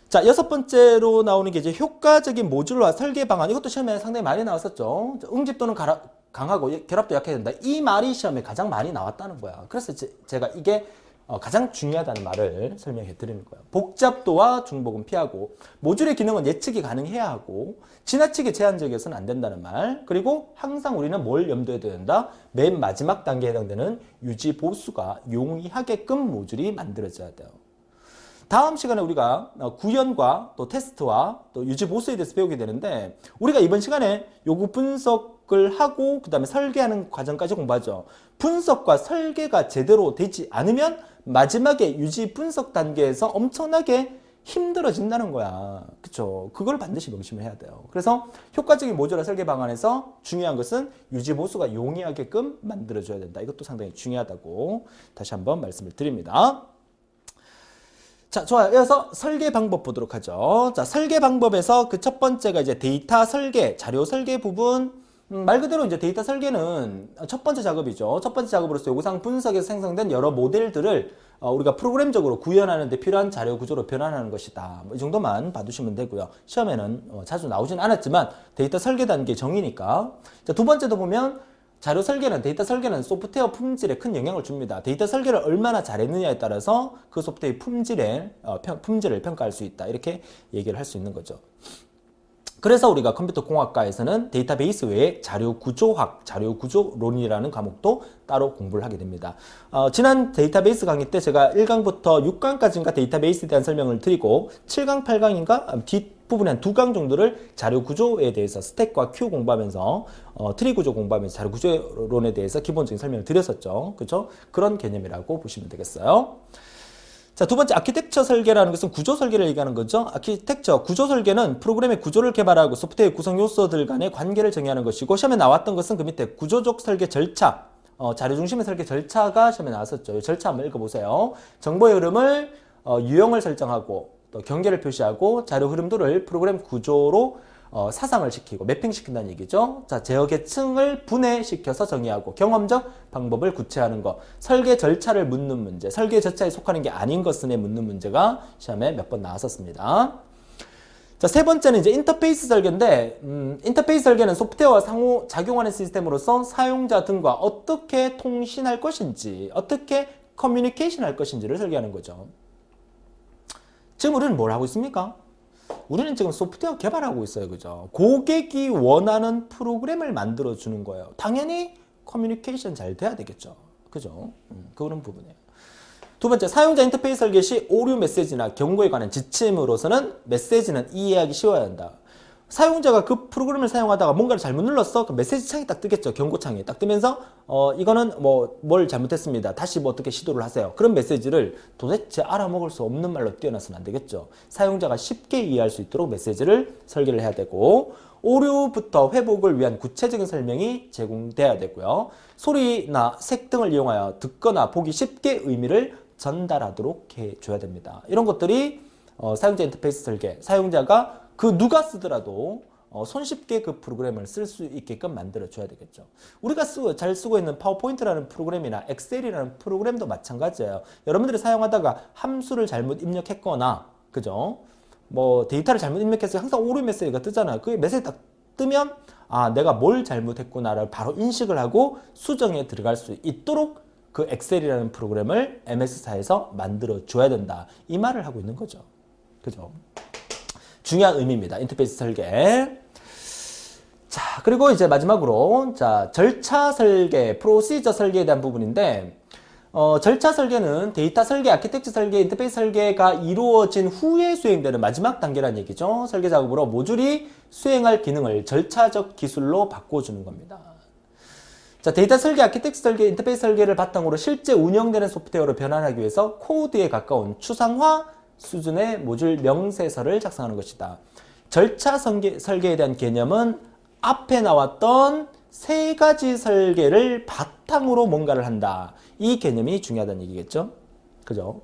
자, 6번째로 나오는 게 이제 효과적인 모듈화 설계 방안. 이것도 시험에 상당히 많이 나왔었죠. 응집도는 강하고 결합도 약해야 된다. 이 말이 시험에 가장 많이 나왔다는 거야. 그래서 제가 이게 가장 중요하다는 말을 설명해 드리는 거예요. 복잡도와 중복은 피하고 모듈의 기능은 예측이 가능해야 하고 지나치게 제한적이어서는 안 된다는 말. 그리고 항상 우리는 뭘 염두에 둬야 된다? 맨 마지막 단계에 해당되는 유지 보수가 용이하게끔 모듈이 만들어져야 돼요. 다음 시간에 우리가 구현과 또 테스트와 또 유지 보수에 대해서 배우게 되는데 우리가 이번 시간에 요구 분석을 하고 그 다음에 설계하는 과정까지 공부하죠. 분석과 설계가 제대로 되지 않으면 마지막에 유지 분석 단계에서 엄청나게 힘들어진다는 거야. 그쵸? 그걸 반드시 명심을 해야 돼요. 그래서 효과적인 모듈화 설계 방안에서 중요한 것은 유지 보수가 용이하게끔 만들어줘야 된다. 이것도 상당히 중요하다고 다시 한번 말씀을 드립니다. 자, 좋아요. 이어서 설계 방법 보도록 하죠. 자, 설계 방법에서 그 첫 번째가 이제 데이터 설계, 자료 설계 부분. 말 그대로 이제 데이터 설계는 첫 번째 작업이죠. 첫 번째 작업으로서 요구사항 분석에서 생성된 여러 모델들을 우리가 프로그램적으로 구현하는 데 필요한 자료 구조로 변환하는 것이다. 이 정도만 봐두시면 되고요. 시험에는 자주 나오진 않았지만 데이터 설계 단계 정의니까. 자, 두 번째도 보면 자료 설계는, 데이터 설계는 소프트웨어 품질에 큰 영향을 줍니다. 데이터 설계를 얼마나 잘했느냐에 따라서 그 소프트웨어의 품질을 평가할 수 있다. 이렇게 얘기를 할 수 있는 거죠. 그래서 우리가 컴퓨터 공학과에서는 데이터베이스 외에 자료 구조학, 자료 구조론이라는 과목도 따로 공부를 하게 됩니다. 지난 데이터베이스 강의 때 제가 1강부터 6강까지인가 데이터베이스에 대한 설명을 드리고 7강, 8강인가 뒷부분에 한 2강 정도를 자료 구조에 대해서 스택과 큐 공부하면서 트리 구조 공부하면서 자료 구조론에 대해서 기본적인 설명을 드렸었죠. 그렇죠? 그런 개념이라고 보시면 되겠어요. 자, 두 번째 아키텍처 설계라는 것은 구조 설계를 얘기하는 거죠. 아키텍처, 구조 설계는 프로그램의 구조를 개발하고 소프트웨어 구성 요소들 간의 관계를 정의하는 것이고 시험에 나왔던 것은 그 밑에 구조적 설계 절차, 자료 중심의 설계 절차가 시험에 나왔었죠. 이 절차 한번 읽어보세요. 정보의 흐름을 유형을 설정하고 또 경계를 표시하고 자료 흐름도를 프로그램 구조로 사상을 시키고 매핑시킨다는 얘기죠. 자, 제어 계층을 분해시켜서 정의하고 경험적 방법을 구체화하는 것, 설계 절차를 묻는 문제, 설계 절차에 속하는 게 아닌 것은에 묻는 문제가 시험에 몇 번 나왔었습니다. 자, 세 번째는 이제 인터페이스 설계인데 인터페이스 설계는 소프트웨어와 상호 작용하는 시스템으로서 사용자 등과 어떻게 통신할 것인지, 어떻게 커뮤니케이션 할 것인지를 설계하는 거죠. 지금 우리는 뭘 하고 있습니까? 우리는 지금 소프트웨어 개발하고 있어요. 그죠? 고객이 원하는 프로그램을 만들어주는 거예요. 당연히 커뮤니케이션 잘 돼야 되겠죠. 그죠? 그런 부분이에요. 두 번째, 사용자 인터페이스 설계 시 오류 메시지나 경고에 관한 지침으로서는 메시지는 이해하기 쉬워야 한다. 사용자가 그 프로그램을 사용하다가 뭔가를 잘못 눌렀어? 그 메시지 창이 딱 뜨겠죠. 경고창이 딱 뜨면서 이거는 뭘 잘못했습니다. 다시 어떻게 시도를 하세요. 그런 메시지를 도대체 알아먹을 수 없는 말로 띄워놔서는 안 되겠죠. 사용자가 쉽게 이해할 수 있도록 메시지를 설계를 해야 되고 오류부터 회복을 위한 구체적인 설명이 제공돼야 되고요. 소리나 색 등을 이용하여 듣거나 보기 쉽게 의미를 전달하도록 해줘야 됩니다. 이런 것들이 사용자 인터페이스 설계, 사용자가 누가 쓰더라도 손쉽게 그 프로그램을 쓸 수 있게끔 만들어줘야 되겠죠. 우리가 잘 쓰고 있는 파워포인트라는 프로그램이나 엑셀이라는 프로그램도 마찬가지예요. 여러분들이 사용하다가 함수를 잘못 입력했거나, 그죠? 데이터를 잘못 입력해서 항상 오류 메시지가 뜨잖아요. 그 메시지 딱 뜨면, 내가 뭘 잘못했구나를 바로 인식을 하고 수정에 들어갈 수 있도록 그 엑셀이라는 프로그램을 MS사에서 만들어줘야 된다. 이 말을 하고 있는 거죠. 그죠? 중요한 의미입니다. 인터페이스 설계. 자, 그리고 이제 마지막으로, 자, 절차 설계, 프로시저 설계에 대한 부분인데, 절차 설계는 데이터 설계, 아키텍처 설계, 인터페이스 설계가 이루어진 후에 수행되는 마지막 단계라는 얘기죠. 설계 작업으로 모듈이 수행할 기능을 절차적 기술로 바꿔주는 겁니다. 자, 데이터 설계, 아키텍처 설계, 인터페이스 설계를 바탕으로 실제 운영되는 소프트웨어로 변환하기 위해서 코드에 가까운 추상화 수준의 모듈 명세서를 작성하는 것이다. 절차 설계에 대한 개념은 앞에 나왔던 세 가지 설계를 바탕으로 뭔가를 한다. 이 개념이 중요하다는 얘기겠죠. 그죠?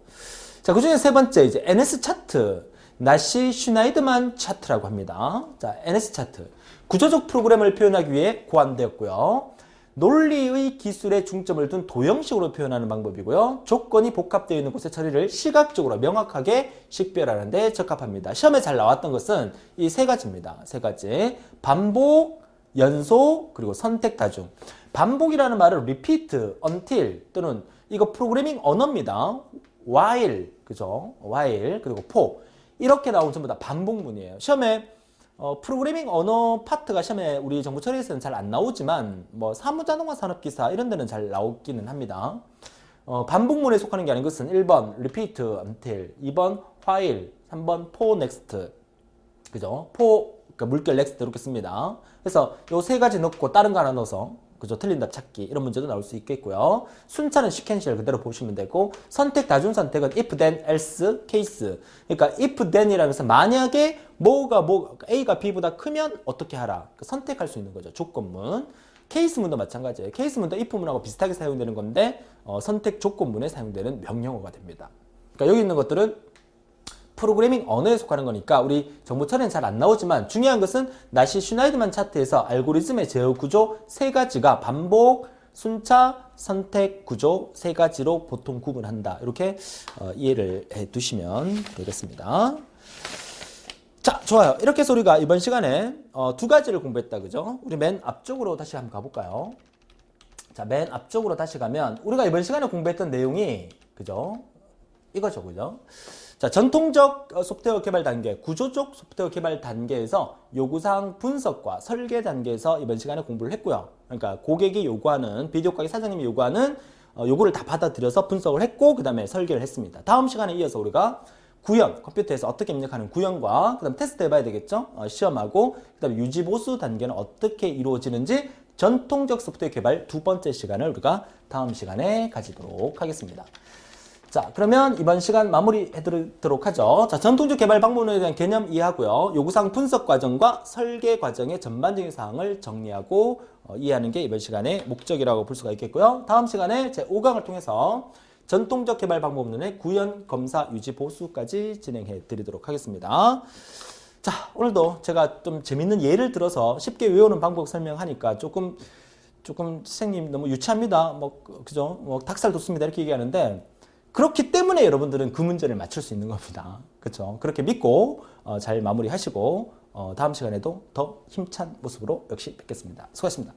자, 그 중에 세 번째, 이제 NS 차트. 나시 슈나이드만 차트라고 합니다. 자, NS 차트. 구조적 프로그램을 표현하기 위해 고안되었고요. 논리의 기술에 중점을 둔 도형식으로 표현하는 방법이고요. 조건이 복합되어 있는 곳의 처리를 시각적으로 명확하게 식별하는 데 적합합니다. 시험에 잘 나왔던 것은 이 세 가지입니다. 세 가지. 반복, 연속, 그리고 선택 다중. 반복이라는 말은 repeat, until 또는 이거 프로그래밍 언어입니다. while, 그죠? while, 그리고 for. 이렇게 나오면 전부 다 반복문이에요. 시험에 프로그래밍 언어 파트가 시험에 우리 정보 처리에서는 잘 안 나오지만 뭐 사무자동화 산업기사 이런 데는 잘 나오기는 합니다. 반복문에 속하는 게 아닌 것은 1번 repeat until, 2번 while, 3번 for next. 그죠? for 그러니까 물결 next 이렇게 씁니다. 그래서 요 세 가지 넣고 다른 거 하나 넣어서 그죠? 틀린 답 찾기 이런 문제도 나올 수 있겠고요. 순차는 시퀀셜 그대로 보시면 되고 선택 다중 선택은 if then else case. 그러니까 if then이라는 것은 만약에 뭐가 A가 B보다 크면 어떻게 하라. 선택할 수 있는 거죠. 조건문. 케이스문도 마찬가지예요. 케이스문도 if문하고 비슷하게 사용되는 건데 선택 조건문에 사용되는 명령어가 됩니다. 그러니까 여기 있는 것들은 프로그래밍 언어에 속하는 거니까 우리 정보 처리는 잘 안 나오지만 중요한 것은 나시 슈나이드만 차트에서 알고리즘의 제어 구조 세 가지가 반복, 순차, 선택 구조 세 가지로 보통 구분한다. 이렇게 이해를 해 두시면 되겠습니다. 자, 좋아요. 이렇게 해서 우리가 이번 시간에 두 가지를 공부했다. 그죠? 우리 맨 앞쪽으로 다시 한번 가볼까요? 자, 맨 앞쪽으로 다시 가면 우리가 이번 시간에 공부했던 내용이 그죠? 이거죠. 그죠? 자, 전통적 소프트웨어 개발 단계, 구조적 소프트웨어 개발 단계에서 요구사항 분석과 설계 단계에서 이번 시간에 공부를 했고요. 그러니까 고객이 요구하는, 비디오 가게 사장님이 요구하는 요구를 다 받아들여서 분석을 했고 그 다음에 설계를 했습니다. 다음 시간에 이어서 우리가 구현, 컴퓨터에서 어떻게 입력하는 구현과 그 다음 테스트 해봐야 되겠죠? 시험하고 그 다음에 유지보수 단계는 어떻게 이루어지는지 전통적 소프트웨어 개발 두 번째 시간을 우리가 다음 시간에 가지도록 하겠습니다. 자, 그러면 이번 시간 마무리해드리도록 하죠. 자, 전통적 개발 방법론에 대한 개념 이해하고요. 요구사항 분석 과정과 설계 과정의 전반적인 사항을 정리하고 이해하는 게 이번 시간의 목적이라고 볼 수가 있겠고요. 다음 시간에 제 5강을 통해서 전통적 개발 방법론의 구현, 검사, 유지, 보수까지 진행해 드리도록 하겠습니다. 자, 오늘도 제가 좀 재밌는 예를 들어서 쉽게 외우는 방법 설명하니까 조금 선생님 너무 유치합니다. 그죠? 닭살 돋습니다. 이렇게 얘기하는데 그렇기 때문에 여러분들은 그 문제를 맞출 수 있는 겁니다. 그렇죠? 그렇게 믿고 잘 마무리하시고 다음 시간에도 더 힘찬 모습으로 역시 뵙겠습니다. 수고하셨습니다.